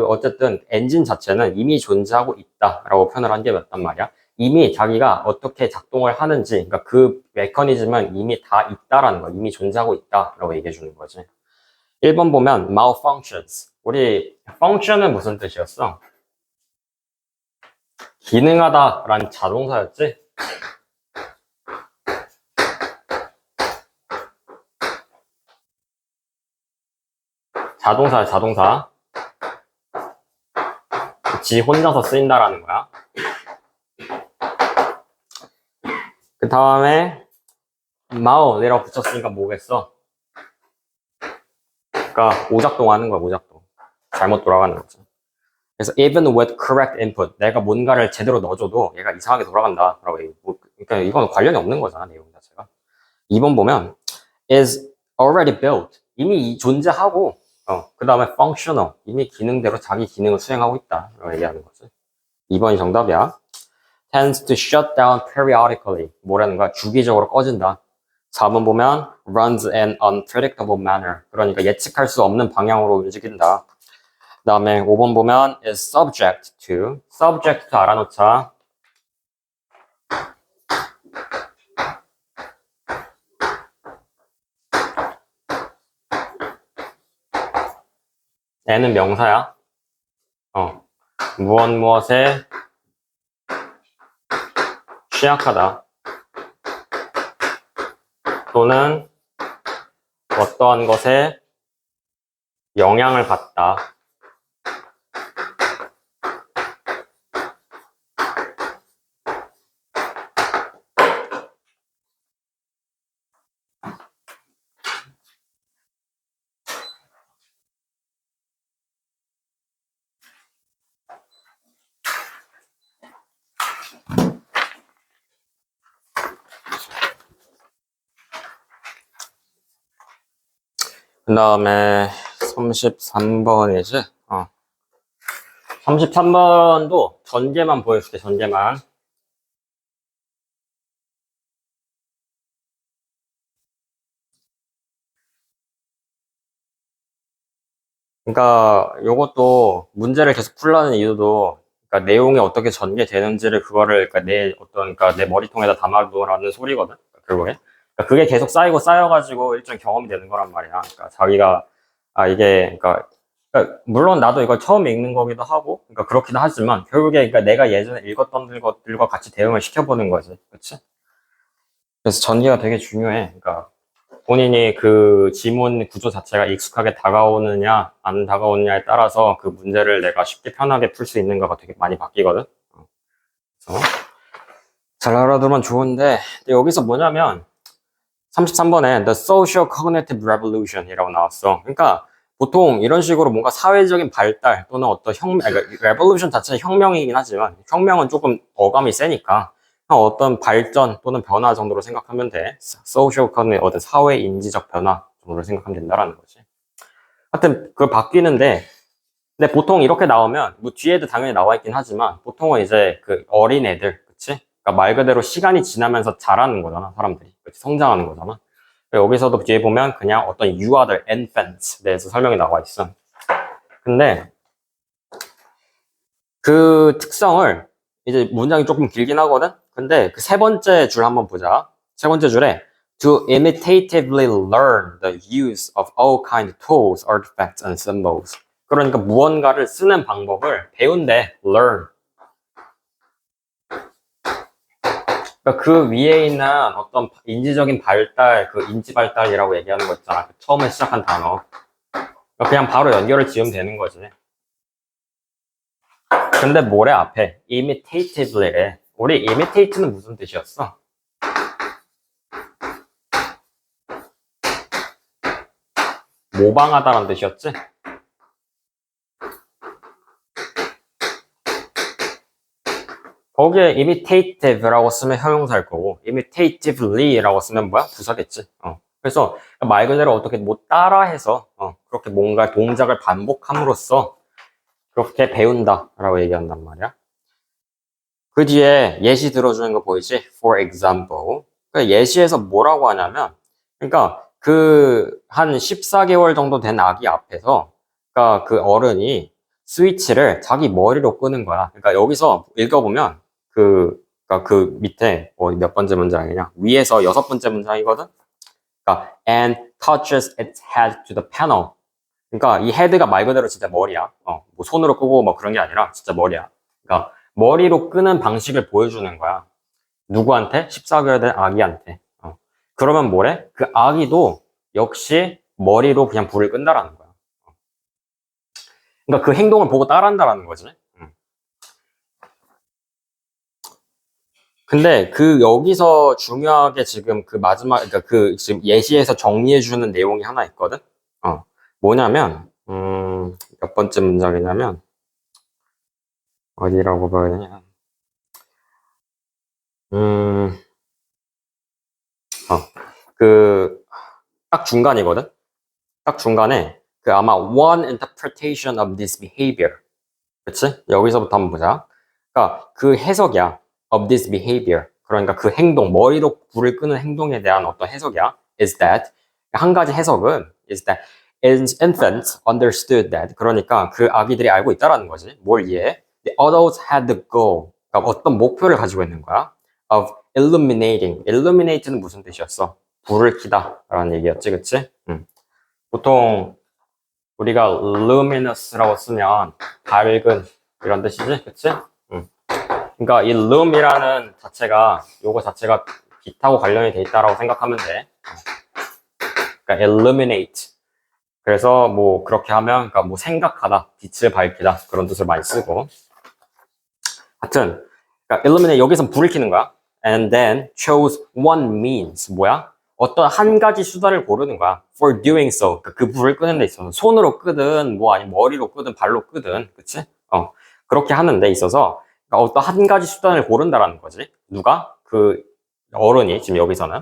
S1: 어쨌든 엔진 자체는 이미 존재하고 있다라고 표현을 한 게 맞단 말이야. 이미 자기가 어떻게 작동을 하는지, 그러니까 그 메커니즘은 이미 다 있다라는 거, 이미 존재하고 있다라고 얘기해 주는 거지. 1번 보면 malfunctions. 우리 function은 무슨 뜻이었어? 기능하다라는 자동사였지? 자동사야, 자동사. 지 혼자서 쓰인다라는 거야. 그 다음에 마오내라고 붙였으니까 뭐겠어? 그러니까 오작동하는 거야, 오작동. 잘못 돌아가는 거지. 그래서 even with correct input, 내가 뭔가를 제대로 넣어줘도 얘가 이상하게 돌아간다라고 그러니까 이건 관련이 없는 거잖아, 내용 자체가. 2번 보면 is already built, 이미 존재하고 그 다음에 functional, 이미 기능대로 자기 기능을 수행하고 있다라고 얘기하는 거지. 2번이 정답이야. tends to shut down periodically, 뭐라는 거야? 주기적으로 꺼진다. 4번 보면 runs in unpredictable manner, 그러니까 예측할 수 없는 방향으로 움직인다. 그 다음에 5번 보면 is subject to 알아놓자. N은 명사야. 무엇에 취약하다. 또는 어떠한 것에 영향을 받다. 그 다음에 33번이지? 33번도 전개만 보여줄게, 전개만. 그러니까 요것도 문제를 계속 풀라는 이유도 그러니까 내용이 어떻게 전개되는지를 그러니까 내 머리통에다 담아두라는 소리거든. 결국에. 그러니까 그게 계속 쌓이고 쌓여가지고 일종 경험이 되는 거란 말이야. 그러니까 자기가 이게, 그러니까 물론 나도 이걸 처음 읽는 거기도 하고, 그러니까 그렇기도 하지만, 결국에, 그러니까 내가 예전에 읽었던 것들과 같이 대응을 시켜보는 거지. 그치? 그래서 전개가 되게 중요해. 그러니까, 본인이 그 지문 구조 자체가 익숙하게 다가오느냐, 안 다가오느냐에 따라서 그 문제를 내가 쉽게 편하게 풀 수 있는가가 되게 많이 바뀌거든. 그래서 잘 알아두면 좋은데, 여기서 뭐냐면, 33번에 The Social Cognitive Revolution 이라고 나왔어. 그러니까 보통 이런 식으로 뭔가 사회적인 발달 또는 어떤 그러니까 revolution 자체는 혁명이긴 하지만 혁명은 조금 어감이 세니까 어떤 발전 또는 변화 정도로 생각하면 돼. Social Cognitive 어떤 사회 인지적 변화 정도로 생각하면 된다라는 거지. 하여튼 그걸 바뀌는데 근데 보통 이렇게 나오면 뭐 뒤에도 당연히 나와 있긴 하지만 보통은 이제 그 어린 애들, 그치? 그러니까 말 그대로 시간이 지나면서 자라는 거잖아, 사람들이. 그치? 성장하는 거잖아. 여기서도 뒤에 보면 그냥 어떤 유아들, infants 대해서 설명이 나와 있어. 근데 그 특성을 이제 문장이 조금 길긴 하거든? 근데 그 세 번째 줄 한번 보자. 세 번째 줄에 to imitatively learn the use of all kind of tools, artifacts, and symbols. 그러니까 무언가를 쓰는 방법을 배운대, learn. 그러니까 그 위에 있는 어떤 인지적인 발달, 그 인지 발달이라고 얘기하는 거 있잖아. 그 처음에 시작한 단어. 그러니까 그냥 바로 연결을 지으면 되는 거지. 근데 뭐래 앞에? imitatively래. 우리 imitate는 무슨 뜻이었어? 모방하다라는 뜻이었지? 거기에 imitative라고 쓰면 형용사일 거고 imitatively라고 쓰면 뭐야? 부사겠지. 그래서 말 그대로 어떻게 뭐 따라해서 그렇게 뭔가 동작을 반복함으로써 그렇게 배운다라고 얘기한단 말이야. 그 뒤에 예시 들어주는 거 보이지? For example. 그러니까 예시에서 뭐라고 하냐면, 그러니까 그 한 14개월 정도 된 아기 앞에서, 그러니까 그 어른이 스위치를 자기 머리로 끄는 거야. 그러니까 여기서 읽어보면 그러니까 그 밑에 몇 번째 문장이냐? 위에서 6번째 문장이거든. 그러니까 and touches its head to the panel. 그러니까 이 헤드가 말 그대로 진짜 머리야. 뭐 손으로 끄고 뭐 그런 게 아니라 진짜 머리야. 그러니까 머리로 끄는 방식을 보여주는 거야. 누구한테? 14개월 된 아기한테. 그러면 뭐래? 그 아기도 역시 머리로 그냥 불을 끈다라는 거야. 그러니까 그 행동을 보고 따라한다라는 거지. 근데 그 여기서 중요하게 지금 그 마지막, 그러니까 그 지금 예시에서 정리해주는 내용이 하나 있거든? 뭐냐면, 몇 번째 문장이냐면, 어디라고 봐야 되냐. 음, 딱 중간이거든? 딱 중간에 그 아마 one interpretation of this behavior. 그치? 여기서부터 한번 보자. 그러니까 그 해석이야. of this behavior. 그러니까 그 행동, 머리로 불을 끄는 행동에 대한 어떤 해석이야. is that. 한 가지 해석은 is that infants understood that. 그러니까 그 아기들이 알고 있다라는 거지. 뭘 이해해? The adults had the goal. 그러니까 어떤 목표를 가지고 있는 거야. of illuminating. illuminate는 무슨 뜻이었어? 불을 켜다 라는 얘기였지, 그치? 보통 우리가 luminous라고 쓰면 밝은 이런 뜻이지, 그치? 그러니까 이 lum이라는 자체가 요거 자체가 빛하고 관련이 돼 있다라고 생각하면 돼. 그러니까 illuminate. 그래서 뭐 그렇게 하면 그러니까 뭐 생각하다, 빛을 밝히다 그런 뜻을 많이 쓰고. 하여튼 그러니까 illuminate 여기서 불을 켜는 거야. And then chose one means 뭐야? 어떤 한 가지 수단을 고르는 거야. For doing so. 그 불을 끄는 데 있어서 손으로 끄든 뭐 아니면 머리로 끄든 발로 끄든 그치? 그렇게 하는 데 있어서 그러니까 어떤 한 가지 수단을 고른다라는 거지. 누가? 그 어른이 지금 여기서는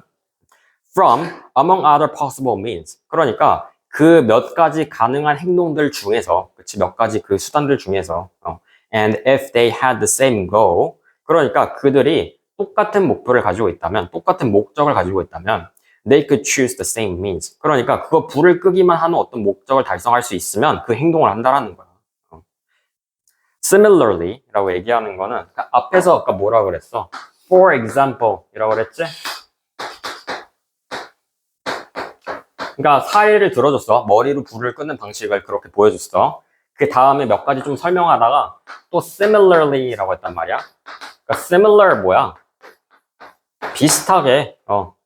S1: from among other possible means. 그러니까 그 몇 가지 가능한 행동들 중에서 그치? 몇 가지 그 수단들 중에서 and if they had the same goal. 그러니까 그들이 똑같은 목표를 가지고 있다면 똑같은 목적을 가지고 있다면 they could choose the same means. 그러니까 그거 불을 끄기만 하는 어떤 목적을 달성할 수 있으면 그 행동을 한다라는 거야. Similarly 라고 얘기하는 거는 그러니까 앞에서 아까 뭐라 그랬어? For example 이라고 그랬지? 그러니까 사례를 들어줬어. 머리로 불을 끄는 방식을 그렇게 보여줬어. 그 다음에 몇 가지 좀 설명하다가 또 similarly라고 했단 말이야. 그러니까 similar 뭐야? 비슷하게.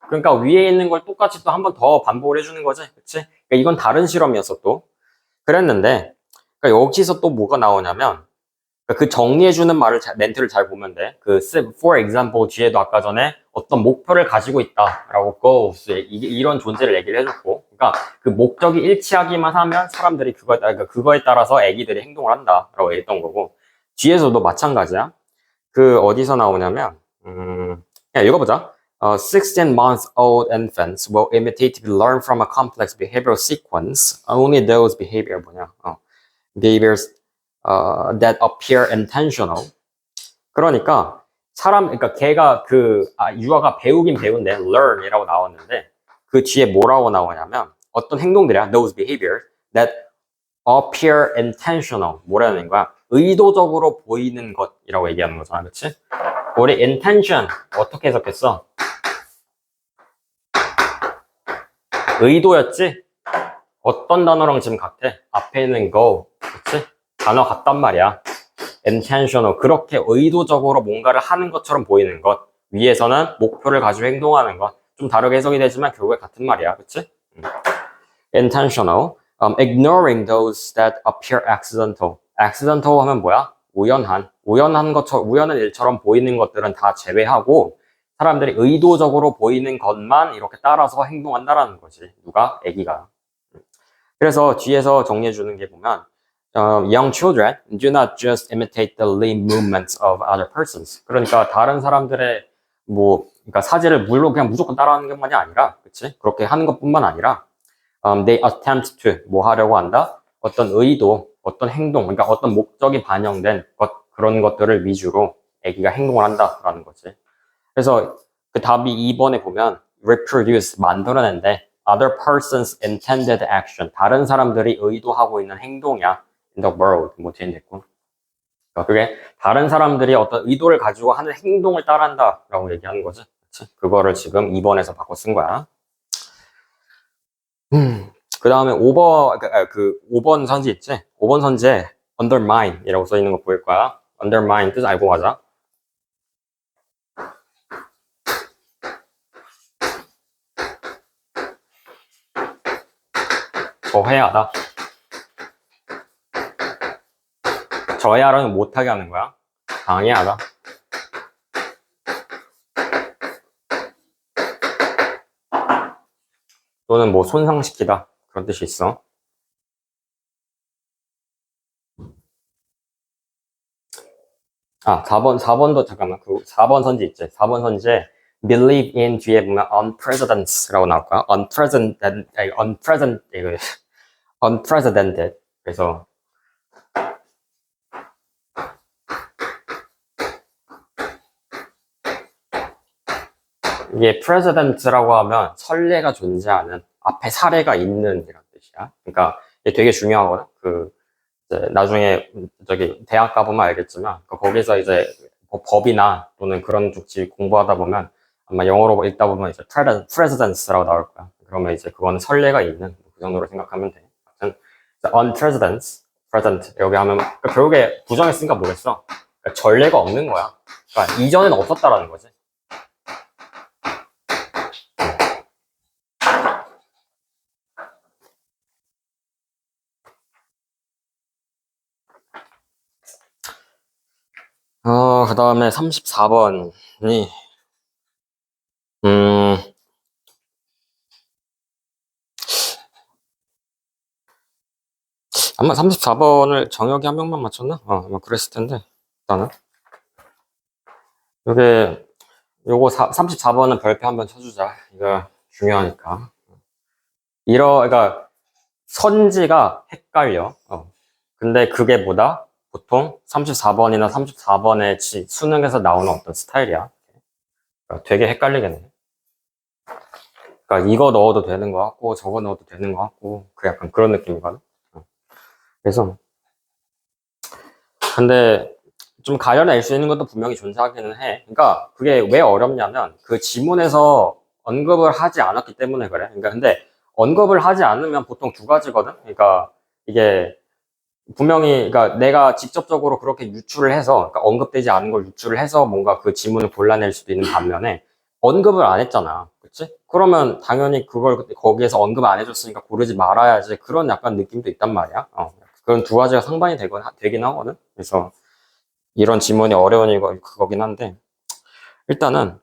S1: 그러니까 위에 있는 걸 똑같이 또 한 번 더 반복을 해주는 거지. 그치? 그러니까 이건 다른 실험이었어 또. 그랬는데 그러니까 여기서 또 뭐가 나오냐면 그 정리해주는 말을 멘트를 잘 보면 돼. 그 for example 뒤에도 아까 전에 어떤 목표를 가지고 있다라고 goals 이런 존재를 얘기를 해줬고, 그러니까 그 목적이 일치하기만 하면 사람들이 그거에 따라서 애기들이 행동을 한다라고 얘기했던 거고, 뒤에서도 마찬가지야. 그 어디서 나오냐면 야 읽어보자. 16 months old infants will imitatively learn from a complex behavioral sequence. Only those behaviors that appear intentional. 그러니까 그러니까 걔가 유아가 배우긴 배운데 learn이라고 나왔는데 그 뒤에 뭐라고 나오냐면 어떤 행동들이야, those behaviors that appear intentional. 뭐라는 거야? 의도적으로 보이는 것이라고 얘기하는 거잖아, 그렇지? 우리 intention 어떻게 해석했어? 의도였지? 어떤 단어랑 지금 같아? 앞에 있는 go, 그렇지? 단어 같단 말이야. intentional, 그렇게 의도적으로 뭔가를 하는 것처럼 보이는 것. 위에서는 목표를 가지고 행동하는 것. 좀 다르게 해석이 되지만 결국에 같은 말이야, 그렇지? intentional, ignoring those that appear accidental. accidental 하면 뭐야? 우연한 일처럼 보이는 것들은 다 제외하고 사람들이 의도적으로 보이는 것만 이렇게 따라서 행동한다라는 거지. 누가? 애기가. 그래서 뒤에서 정리해 주는 게 보면 young children do not just imitate the limb movements of other persons. 그러니까 다른 사람들의 그러니까 사제를 그냥 무조건 따라하는 것만이 아니라, 그치? 그렇게 하는 것뿐만 아니라 they attempt to 하려고 한다? 어떤 의도, 어떤 행동, 그러니까 어떤 목적이 반영된 그런 것들을 위주로 애기가 행동을 한다라는 거지. 그래서 그 답이 2번에 보면 reproduce, 만들어낸대. other person's intended action, 다른 사람들이 의도하고 있는 행동이야. in the world, 뒤엔 됐고. 그러니까 그게 다른 사람들이 어떤 의도를 가지고 하는 행동을 따라한다라고 얘기하는 거지. 그치? 그거를 지금 2번에서 바꿔 쓴 거야. 그 다음에 5번 선지 있지? 5번 선지에 undermine 이라고 써 있는 거 보일 거야. undermine 뜻 알고 가자. 저해하다. 저해하라는 못하게 하는 거야. 방해하다. 또는 손상시키다. 그런 뜻이 있어. 아, 4번도 잠깐만. 4번 선지 있지? 4번 선지에 believe in 뒤에 보면 unprecedented라고 나올 거야. unprecedented. 그래서 이게 precedent라고 하면 선례가 존재하는, 앞에 사례가 있는 이런 뜻이야. 그러니까 이게 되게 중요하거든. 이제 나중에 대학 가보면 알겠지만 거기서 이제 법이나 또는 그런 쪽지 공부하다 보면 아마 영어로 읽다 보면 이제 precedence라고 나올 거야. 그러면 이제 그거는 선례가 있는, 그 정도로 생각하면 돼. unprecedent, present 여기 하면 결국에 부정했으니까 뭐겠어? 그러니까 전례가 없는 거야. 그러니까 이전엔 없었다라는 거지. 그 다음에 34번이, 아마 34번을 정혁이 한 명만 맞췄나? 아마 그랬을 텐데, 일단은. 요거 34번은 별표 한번 쳐주자. 이거 중요하니까. 그러니까, 선지가 헷갈려. 근데 그게 뭐다? 보통 34번이나 34번의 수능에서 나오는 어떤 스타일이야. 그러니까 되게 헷갈리겠네. 그러니까 이거 넣어도 되는 것 같고 저거 넣어도 되는 것 같고 약간 그런 느낌이거든. 그래서 근데 좀 가려낼 수 있는 것도 분명히 존재하기는 해. 그러니까 그게 왜 어렵냐면 그 지문에서 언급을 하지 않았기 때문에 그래. 그러니까 근데 언급을 하지 않으면 보통 두 가지거든. 그러니까 이게 분명히 그러니까 내가 직접적으로 그렇게 유출을 해서 그러니까 언급되지 않은 걸 유출을 해서 뭔가 그 지문을 골라낼 수도 있는 반면에 언급을 안 했잖아. 그치? 그러면 당연히 그걸 거기에서 언급 안 해줬으니까 고르지 말아야지. 그런 약간 느낌도 있단 말이야. 그런 두 가지가 상반이 되긴 하거든. 그래서 이런 지문이 어려운 이거 그거긴 한데 일단은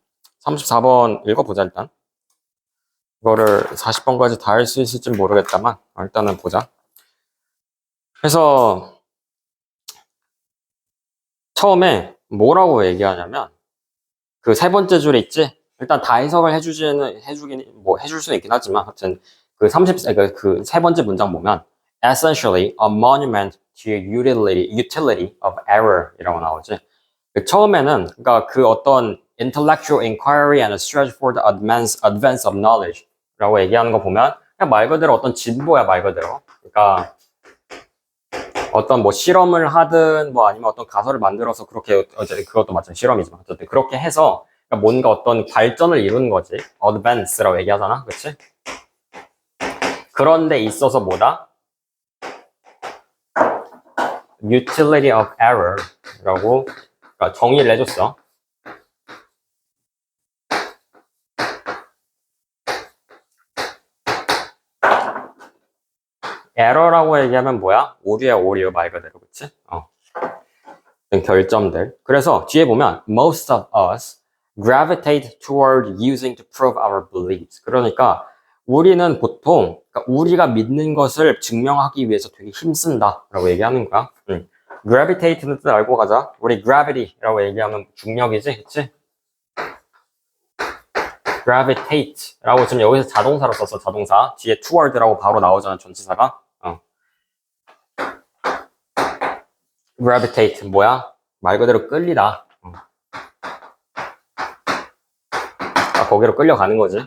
S1: 34번 읽어보자 일단. 이거를 40번까지 다 할 수 있을지 모르겠다만 일단은 보자. 그래서 처음에 뭐라고 얘기하냐면 그 세 번째 줄에 있지? 일단 다 해석을 해줄 수는 있긴 하지만 하여튼 그 세 번째 문장 보면 essentially a monument to utility of error 이라고 나오지. 그 처음에는 그러니까 그 어떤 intellectual inquiry and a stretch for the advance of knowledge 라고 얘기하는 거 보면 그냥 말 그대로 어떤 진보야 말 그대로. 그러니까 어떤 뭐 실험을 하든 뭐 아니면 어떤 가설을 만들어서 그렇게 그것도 마찬가지 실험이지만 어쨌든 그렇게 해서 그러니까 뭔가 어떤 발전을 이루는 거지. advance라고 얘기하잖아. 그치? 그런 데 있어서 뭐다? utility of error 라고 그러니까 정의를 해줬어. 에러라고 얘기하면 뭐야? 오류야 오류 말 그대로 그치? 결점들. 그래서 뒤에 보면 most of us gravitate toward using to prove our beliefs. 그러니까 우리는 보통 그러니까 우리가 믿는 것을 증명하기 위해서 되게 힘쓴다라고 얘기하는 거야. gravitate는 뜻 알고 가자. 우리 gravity라고 얘기하면 중력이지, 그치? gravitate라고 지금 여기서 자동사로 썼어, 자동사. 뒤에 toward라고 바로 나오잖아, 전치사가. gravitate 뭐야? 말 그대로 끌리다. 거기로 끌려가는 거지.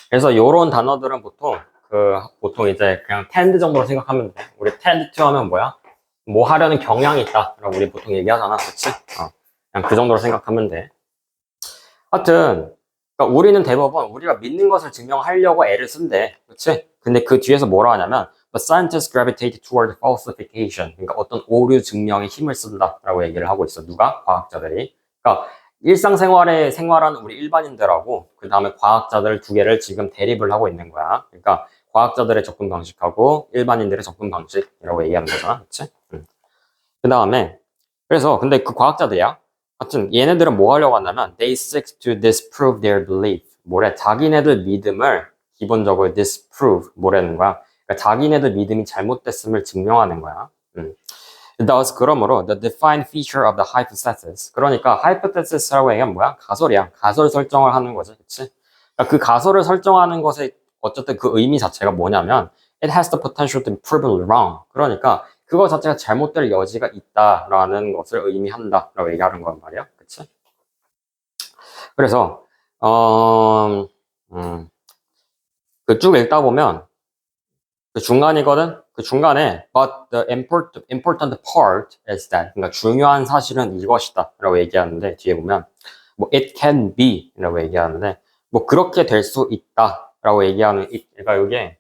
S1: 그래서 이런 단어들은 보통 이제 그냥 tend 정도로 생각하면 돼. 우리 tend to 하면 뭐야? 뭐 하려는 경향이 있다라고 우리 보통 얘기하잖아, 그렇지? 그냥 그 정도로 생각하면 돼. 하여튼 그러니까 우리는 대부분 우리가 믿는 것을 증명하려고 애를 쓴대, 그렇지? 근데 그 뒤에서 뭐라 하냐면 The scientists gravitate toward falsification. 그러니까 어떤 오류 증명에 힘을 쓴다라고 얘기를 하고 있어. 누가? 과학자들이. 그러니까 일상생활에 생활하는 우리 일반인들하고 그 다음에 과학자들 두 개를 지금 대립을 하고 있는 거야. 그러니까 과학자들의 접근 방식하고 일반인들의 접근 방식이라고 얘기하는 거잖아, 그렇지? 그 다음에 그래서 근데 그 과학자들이야. 하여튼 얘네들은 뭐 하려고 한다면 they seek to disprove their belief. 뭐래? 자기네들 믿음을 기본적으로 disprove 뭐라는 거야? 그러니까 자기네들 믿음이 잘못됐음을 증명하는 거야. Thus 그러므로 the defined feature of the hypothesis. 그러니까 hypothesis라고 얘기하면 뭐야? 가설이야. 가설 설정을 하는 거지, 그렇지? 그러니까 그 가설을 설정하는 것의 어쨌든 그 의미 자체가 뭐냐면 it has the potential to be proven wrong. 그러니까 그거 자체가 잘못될 여지가 있다라는 것을 의미한다라고 얘기하는 거란 말이야, 그치? 그래서 그 쭉 읽다 보면 그 중간이거든. 그 중간에 but the important part is that 그러니까 중요한 사실은 이것이다라고 얘기하는데 뒤에 보면 뭐 it can be라고 얘기하는데 뭐 그렇게 될 수 있다라고 얘기하는 그러니까 이게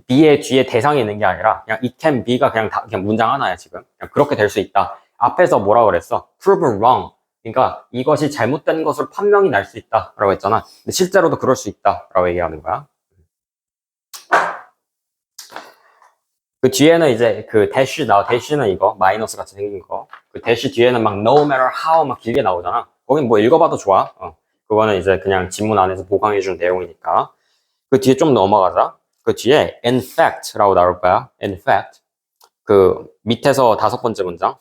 S1: B의 뒤에 대상이 있는 게 아니라 그냥 it can be가 그냥 문장 하나야 지금. 그냥 그렇게 될 수 있다. 앞에서 뭐라 그랬어? proven wrong. 그러니까 이것이 잘못된 것을 판명이 날 수 있다라고 했잖아. 근데 실제로도 그럴 수 있다라고 얘기하는 거야. 그 뒤에는 이제 그 대시는 이거 마이너스 같이 생긴 거. 그 대시 뒤에는 막 no matter how 막 길게 나오잖아. 거긴 뭐 읽어봐도 좋아. 그거는 이제 그냥 지문 안에서 보강해준 내용이니까. 그 뒤에 좀 넘어가자. 그 뒤에 in fact라고 나올 거야. in fact. 그 밑에서 5번째 문장.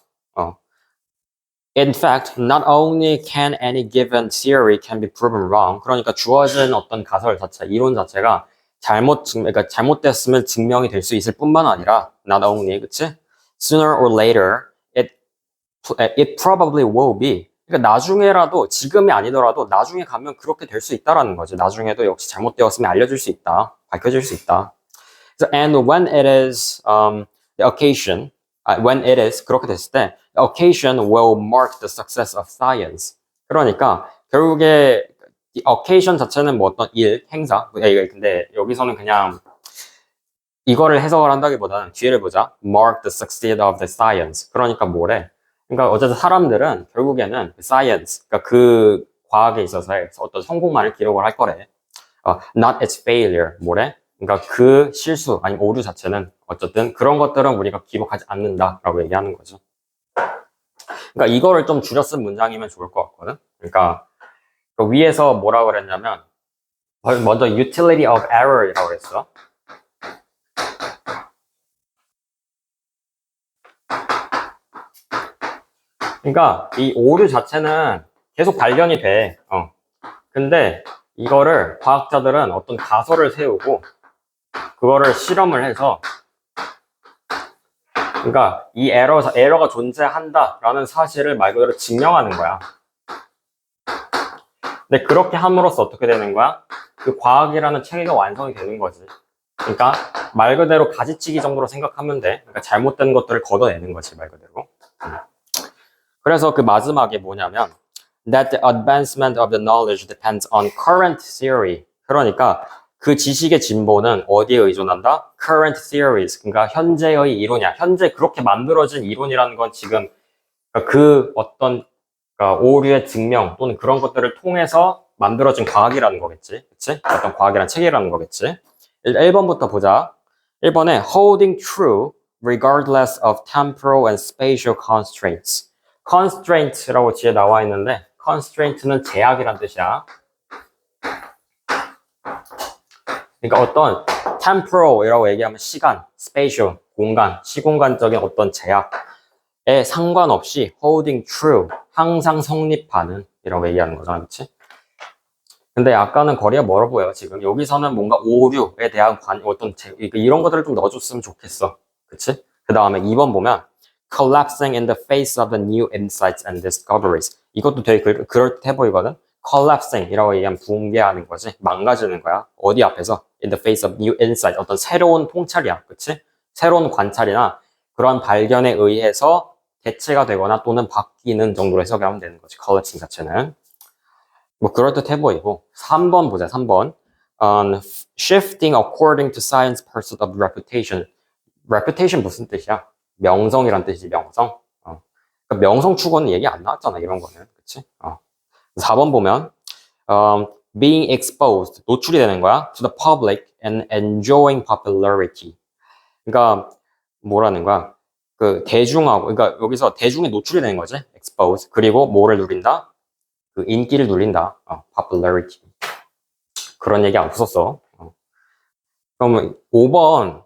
S1: In fact, not only can any given theory can be proven wrong. 그러니까 주어진 어떤 가설 자체, 이론 자체가 그러니까 잘못됐음을 증명이 될 수 있을 뿐만 아니라 not only, 그치? Sooner or later, it probably will be. 그러니까 나중에라도 지금이 아니더라도 나중에 가면 그렇게 될 수 있다라는 거지. 나중에도 역시 잘못되었으면 알려줄 수 있다, 밝혀질 수 있다. So, and when it is the occasion, when it is, 그렇게 됐을 때, the occasion will mark the success of science. 그러니까, 결국에, 이 occasion 자체는 뭐 어떤 일, 행사. 근데 여기서는 그냥 이거를 해석을 한다기보다는 뒤를 보자. mark the success of the science. 그러니까 뭐래? 그러니까 어쨌든 사람들은 결국에는 science, 그러니까 그 과학에 있어서의 어떤 성공만을 기록을 할 거래. not its failure. 뭐래? 그러니까 그 실수, 아니 오류 자체는 어쨌든 그런 것들은 우리가 기록하지 않는다라고 얘기하는 거죠. 그러니까 이거를 좀 줄여 쓴 문장이면 좋을 것 같거든. 그러니까 그 위에서 뭐라고 그랬냐면 먼저 utility of error이라고 했어. 그러니까 이 오류 자체는 계속 발견이 돼. 근데 이거를 과학자들은 어떤 가설을 세우고 그거를 실험을 해서 그러니까 이 에러가 존재한다라는 사실을 말 그대로 증명하는 거야. 근데 그렇게 함으로써 어떻게 되는 거야? 그 과학이라는 체계가 완성이 되는 거지. 그러니까 말 그대로 가지치기 정도로 생각하면 돼. 그러니까 잘못된 것들을 걷어내는 거지, 말 그대로. 그래서 그 마지막에 뭐냐면 that the advancement of the knowledge depends on current theory. 그러니까 그 지식의 진보는 어디에 의존한다? current theories. 그러니까 현재의 이론이야. 현재 그렇게 만들어진 이론이라는 건 지금 그 어떤 오류의 증명 또는 그런 것들을 통해서 만들어진 과학이라는 거겠지. 그치? 어떤 과학이란 체계라는 거겠지. 1번부터 보자. 1번에 holding true regardless of temporal and spatial constraints. constraint라고 뒤에 나와 있는데 constraint는 제약이란 뜻이야. 그러니까 어떤 temporal이라고 얘기하면 시간, spatial, 공간, 시공간적인 어떤 제약에 상관없이 holding true, 항상 성립하는 이라고 얘기하는 거잖아, 그치? 근데 약간은 거리가 멀어 보여, 지금. 여기서는 뭔가 오류에 대한 이런 것들을 좀 넣어줬으면 좋겠어. 그치? 그 다음에 2번 보면 collapsing in the face of the new insights and discoveries. 이것도 되게 그럴듯해 보이거든? collapsing이라고 얘기하면 붕괴하는 거지. 망가지는 거야. 어디 앞에서? in the face of new insights. 어떤 새로운 통찰이야. 그치? 새로운 관찰이나 그런 발견에 의해서 대체가 되거나 또는 바뀌는 정도로 해석하면 되는 거지. collapsing 자체는. 뭐 그럴듯해 보이고 3번 보자. 3번 shifting according to science pursuit of reputation. reputation 무슨 뜻이야? 명성이란 뜻이지. 명성. 그러니까 명성 추구는 얘기 안 나왔잖아. 이런 거는. 그치? 4번 보면 being exposed. 노출이 되는 거야. to the public and enjoying popularity. 그러니까 뭐라는 거야? 그 대중하고 그러니까 여기서 대중에 노출이 되는 거지. expose. 그리고 뭐를 누린다? 그 인기를 누린다. popularity. 그런 얘기 안 풀었어. 그러면 5번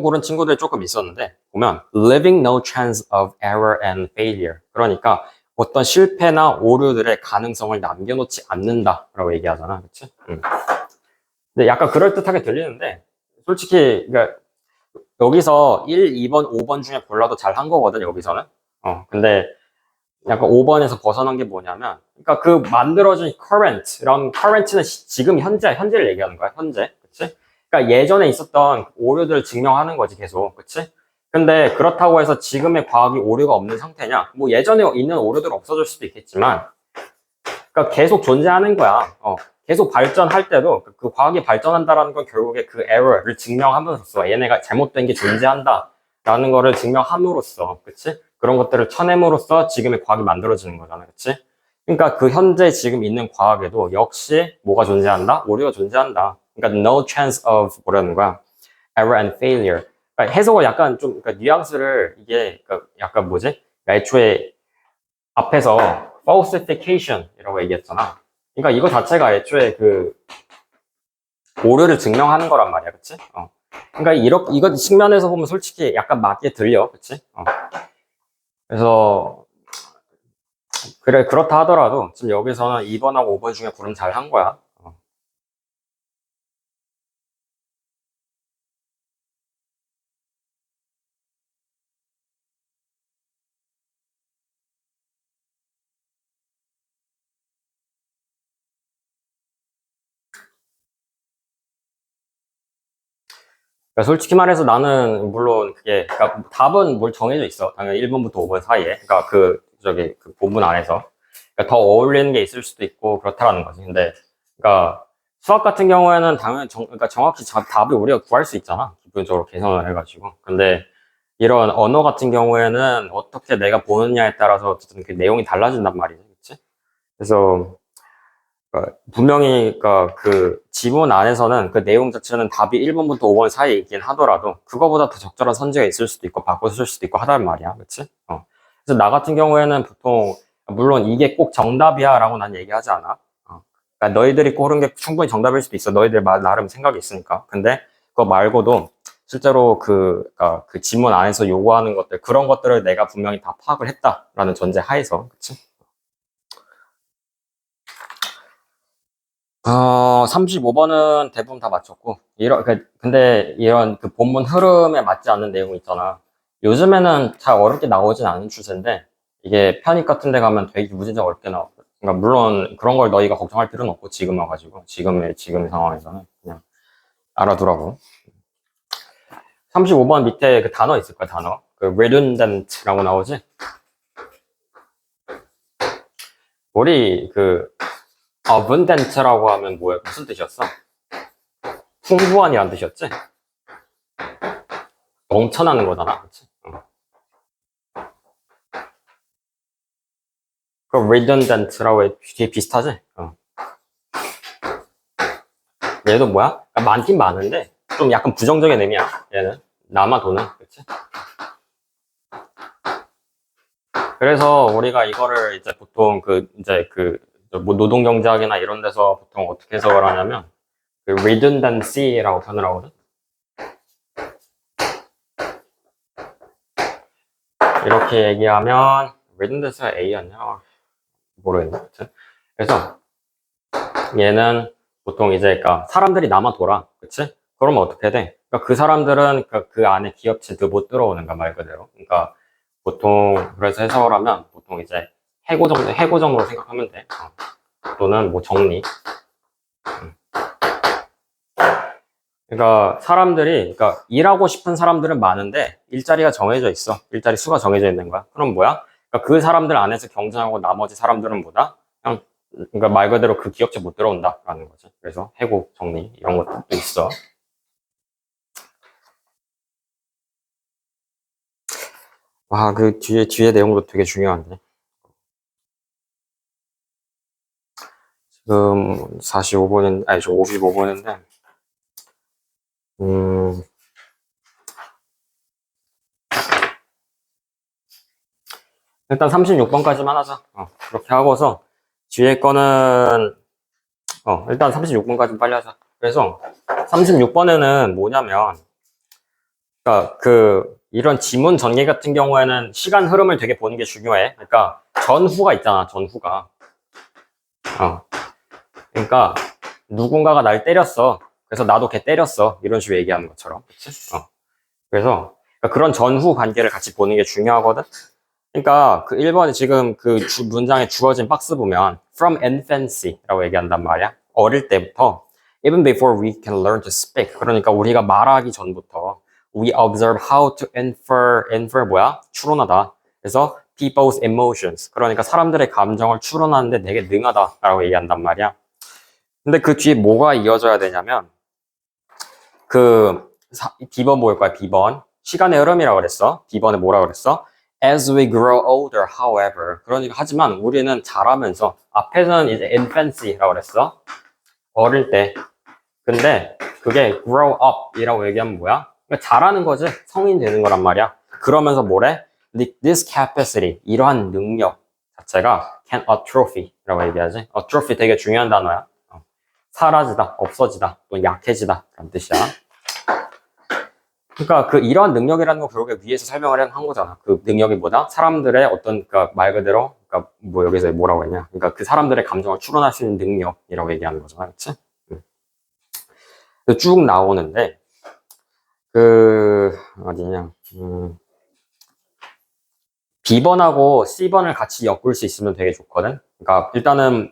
S1: 고른 친구들 조금 있었는데, 보면, living no chance of error and failure. 그러니까 어떤 실패나 오류들의 가능성을 남겨놓지 않는다라고 얘기하잖아. 그치? 근데 약간 그럴듯하게 들리는데, 솔직히, 그러니까 여기서 1, 2번, 5번 중에 골라도 잘 한 거거든, 여기서는. 근데 약간 5번에서 벗어난 게 뭐냐면, 그러니까 그 만들어진 current는 지금 현재를 얘기하는 거야, 현재. 그치? 그러니까 예전에 있었던 오류들을 증명하는 거지, 계속. 그치? 근데 그렇다고 해서 지금의 과학이 오류가 없는 상태냐? 뭐 예전에 있는 오류들 없어질 수도 있겠지만, 그러니까 계속 존재하는 거야. 계속 발전할 때도 그 과학이 발전한다라는 건 결국에 그 에러를 증명함으로써 얘네가 잘못된 게 존재한다라는 거를 증명함으로써, 그치? 그런 것들을 쳐냄으로써 지금의 과학이 만들어지는 거잖아, 그치? 그러니까 그 현재 지금 있는 과학에도 역시 뭐가 존재한다? 오류가 존재한다. 그러니까 no chance of 뭐라는 거야? error and failure. 그러니까 해석을 약간 좀 그러니까 뉘앙스를 이게 그러니까 약간 뭐지? 그러니까 애초에 앞에서 falsification이라고 얘기했잖아. 그러니까 이거 자체가 애초에 그 오류를 증명하는 거란 말이야, 그치? 그러니까 이거 측면에서 보면 솔직히 약간 맞게 들려, 그치? 그래서 그래 그렇다 하더라도 지금 여기서는 2번하고 5번 중에 고르면 잘 한 거야. 그러니까 솔직히 말해서 나는 물론 그게 그러니까 답은 뭘 정해져 있어. 당연히 1번부터 5번 사이에. 그러니까 그 본문 안에서. 그러니까 더 어울리는 게 있을 수도 있고 그렇다라는 거지. 근데 그러니까 수학 같은 경우에는 당연히 그러니까 정확히 답을 우리가 구할 수 있잖아. 기본적으로 계산을 해가지고. 근데 이런 언어 같은 경우에는 어떻게 내가 보느냐에 따라서 어쨌든 그 내용이 달라진단 말이지. 그치? 그래서 분명히 그 지문 안에서는 그 내용 자체는 답이 1번부터 5번 사이에 있긴 하더라도 그거보다 더 적절한 선지가 있을 수도 있고 바꿔서 쓸 수도 있고 하단 말이야. 그치? 그래서 나 같은 경우에는 보통 물론 이게 꼭 정답이야 라고 난 얘기하지 않아. 그러니까 너희들이 고른 게 충분히 정답일 수도 있어. 너희들 나름 생각이 있으니까. 근데 그거 말고도 실제로 그 지문 안에서 요구하는 것들 그런 것들을 내가 분명히 다 파악을 했다라는 전제 하에서. 그치? 35번은 대부분 다 맞췄고, 근데 이런 그 본문 흐름에 맞지 않는 내용 있잖아. 요즘에는 잘 어렵게 나오진 않은 추세인데, 이게 편입 같은 데 가면 되게 무진장 어렵게 나와. 그러니까 물론 그런 걸 너희가 걱정할 필요는 없고, 지금 와가지고. 지금 상황에서는 그냥 알아두라고. 35번 밑에 그 단어 있을 거야, 단어. 그 redundant라고 나오지? 우리 abundant라고 하면 뭐야? 무슨 뜻이었어? 풍부한이란 뜻이었지? 넘쳐나는 거잖아. 그치? 그 redundant라고 뒤에 비슷하지? 얘도 뭐야? 많긴 많은데 좀 약간 부정적인 의미야. 얘는 남아 도는. 그치? 그래서 우리가 이거를 이제 보통 뭐 노동경제학이나 이런 데서 보통 어떻게 해석을 하냐면 그 redundancy라고 표현을 하거든. 이렇게 얘기하면 redundancy가 A였냐? 모르겠네. 그치? 그래서 얘는 보통 이제 사람들이 남아 돌아. 그치? 그러면 어떻게 돼? 그 사람들은 그 안에 기업체도 못 들어오는 거 말 그대로. 그러니까 보통 그래서 해석을 하면 보통 이제 해고 정도 생각하면 돼. 또는 뭐 정리. 그러니까 일하고 싶은 사람들은 많은데 일자리가 정해져 있어. 일자리 수가 정해져 있는 거야. 그럼 뭐야? 그 사람들 안에서 경쟁하고 나머지 사람들은 뭐다? 그냥 그러니까 말 그대로 그 기업체 못 들어온다라는 거지. 그래서 해고 정리 이런 것도 있어. 와, 그 뒤에 내용도 되게 중요한데. 지금 45번인, 아니, 저 55번인데, 음, 일단 36번까지만 하자. 그렇게 하고서, 뒤에 거는, 일단 36번까지 빨리 하자. 그래서, 36번에는 뭐냐면, 이런 지문 전개 같은 경우에는 시간 흐름을 되게 보는 게 중요해. 그러니까, 전후가 있잖아, 전후가. 그러니까, 누군가가 날 때렸어. 그래서 나도 걔 때렸어. 이런 식으로 얘기하는 것처럼. 그치? 그래서 그런 전후 관계를 같이 보는 게 중요하거든. 그러니까 그 1번에 지금 문장에 주어진 박스 보면 from infancy라고 얘기한단 말이야. 어릴 때부터 even before we can learn to speak. 그러니까 우리가 말하기 전부터 we observe how to infer 뭐야? 추론하다. 그래서 people's emotions. 그러니까 사람들의 감정을 추론하는데 되게 능하다라고 얘기한단 말이야. 근데 그 뒤에 뭐가 이어져야 되냐면 B번 뭘 거야, B번. 시간의 흐름이라고 그랬어. B번에 뭐라고 그랬어? As we grow older, however. 그러니까, 하지만 우리는 자라면서, 앞에서는 이제 infancy라고 그랬어. 어릴 때. 근데 그게 grow up 이라고 얘기하면 뭐야? 그러니까 자라는 거지. 성인 되는 거란 말이야. 그러면서 뭐래? This capacity, 이러한 능력 자체가 can atrophy라고 얘기하지. atrophy 되게 중요한 단어야. 사라지다, 없어지다, 또 약해지다. 그런 뜻이야. 그러니까 이러한 능력이라는 거 결국에 위에서 설명을 한 거잖아. 그 능력이 뭐다? 사람들의 어떤 말 그대로 뭐 여기서 뭐라고 했냐? 그러니까 그 사람들의 감정을 추론할 수 있는 능력이라고 얘기하는 거잖아, 그렇지? 쭉 나오는데 어디냐? B번하고 C번을 같이 엮을 수 있으면 되게 좋거든. 그러니까 일단은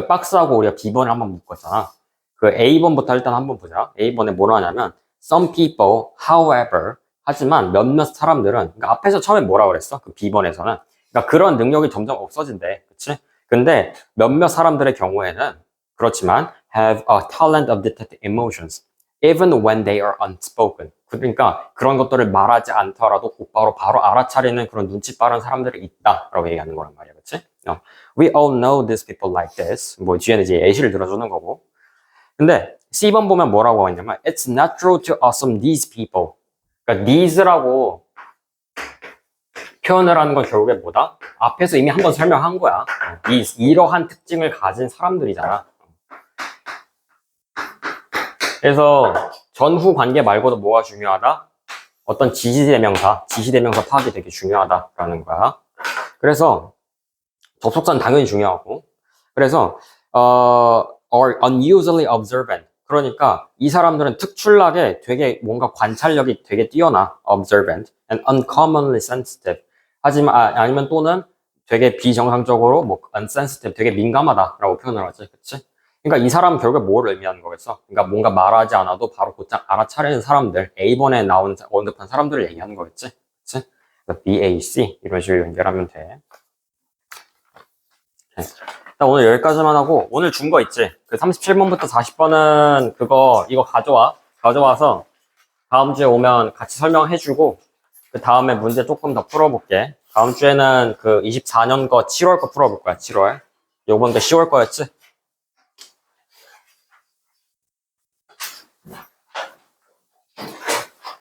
S1: 박스하고 우리가 B번을 한번 묶었잖아. 그 A번부터 일단 한번 보자. A번에 뭐라 하냐면 some people, however, 하지만 몇몇 사람들은, 그러니까 앞에서 처음에 뭐라 그랬어? 그 B번에서는. 그러니까 그런 능력이 점점 없어진대. 그치? 근데 몇몇 사람들의 경우에는 그렇지만 have a talent of detecting emotions even when they are unspoken. 그러니까 그런 것들을 말하지 않더라도 곧바로 바로 알아차리는 그런 눈치 빠른 사람들이 있다라고 얘기하는 거란 말이야. 그치? We all know these people like this. 뭐 뒤에는 이제 예시를 들어주는 거고. 근데 C번 보면 뭐라고 하냐면 It's natural to assume these people. 그러니까 these라고 표현을 하는 건 결국에 뭐다? 앞에서 이미 한번 설명한 거야. these, 이러한 특징을 가진 사람들이잖아. 그래서 전후 관계 말고도 뭐가 중요하다? 어떤 지시대명사 파악이 되게 중요하다라는 거야. 그래서 접속사는 당연히 중요하고, 그래서 are unusually observant. 그러니까 이 사람들은 특출나게 되게 뭔가 관찰력이 되게 뛰어나, observant, and uncommonly sensitive. 하지만 아니면 또는 되게 비정상적으로 뭐 unsensitive, 되게 민감하다라고 표현을 하지, 그렇지? 그러니까 이 사람은 결국에 뭘 의미하는 거겠어? 그러니까 뭔가 말하지 않아도 바로 곧장 알아차리는 사람들, A번에 나오는 언급한 사람들을 얘기하는 거겠지, 그렇지? 그러니까 BAC 이런 식으로 연결하면 돼. 일단 오늘 여기까지만 하고, 오늘 준 거 있지? 그 37번부터 40번은 이거 가져와서 다음 주에 오면 같이 설명해주고, 그 다음에 문제 조금 더 풀어볼게. 다음 주에는 그 24년 거 7월 거 풀어볼 거야, 7월. 요번 게 10월 거였지?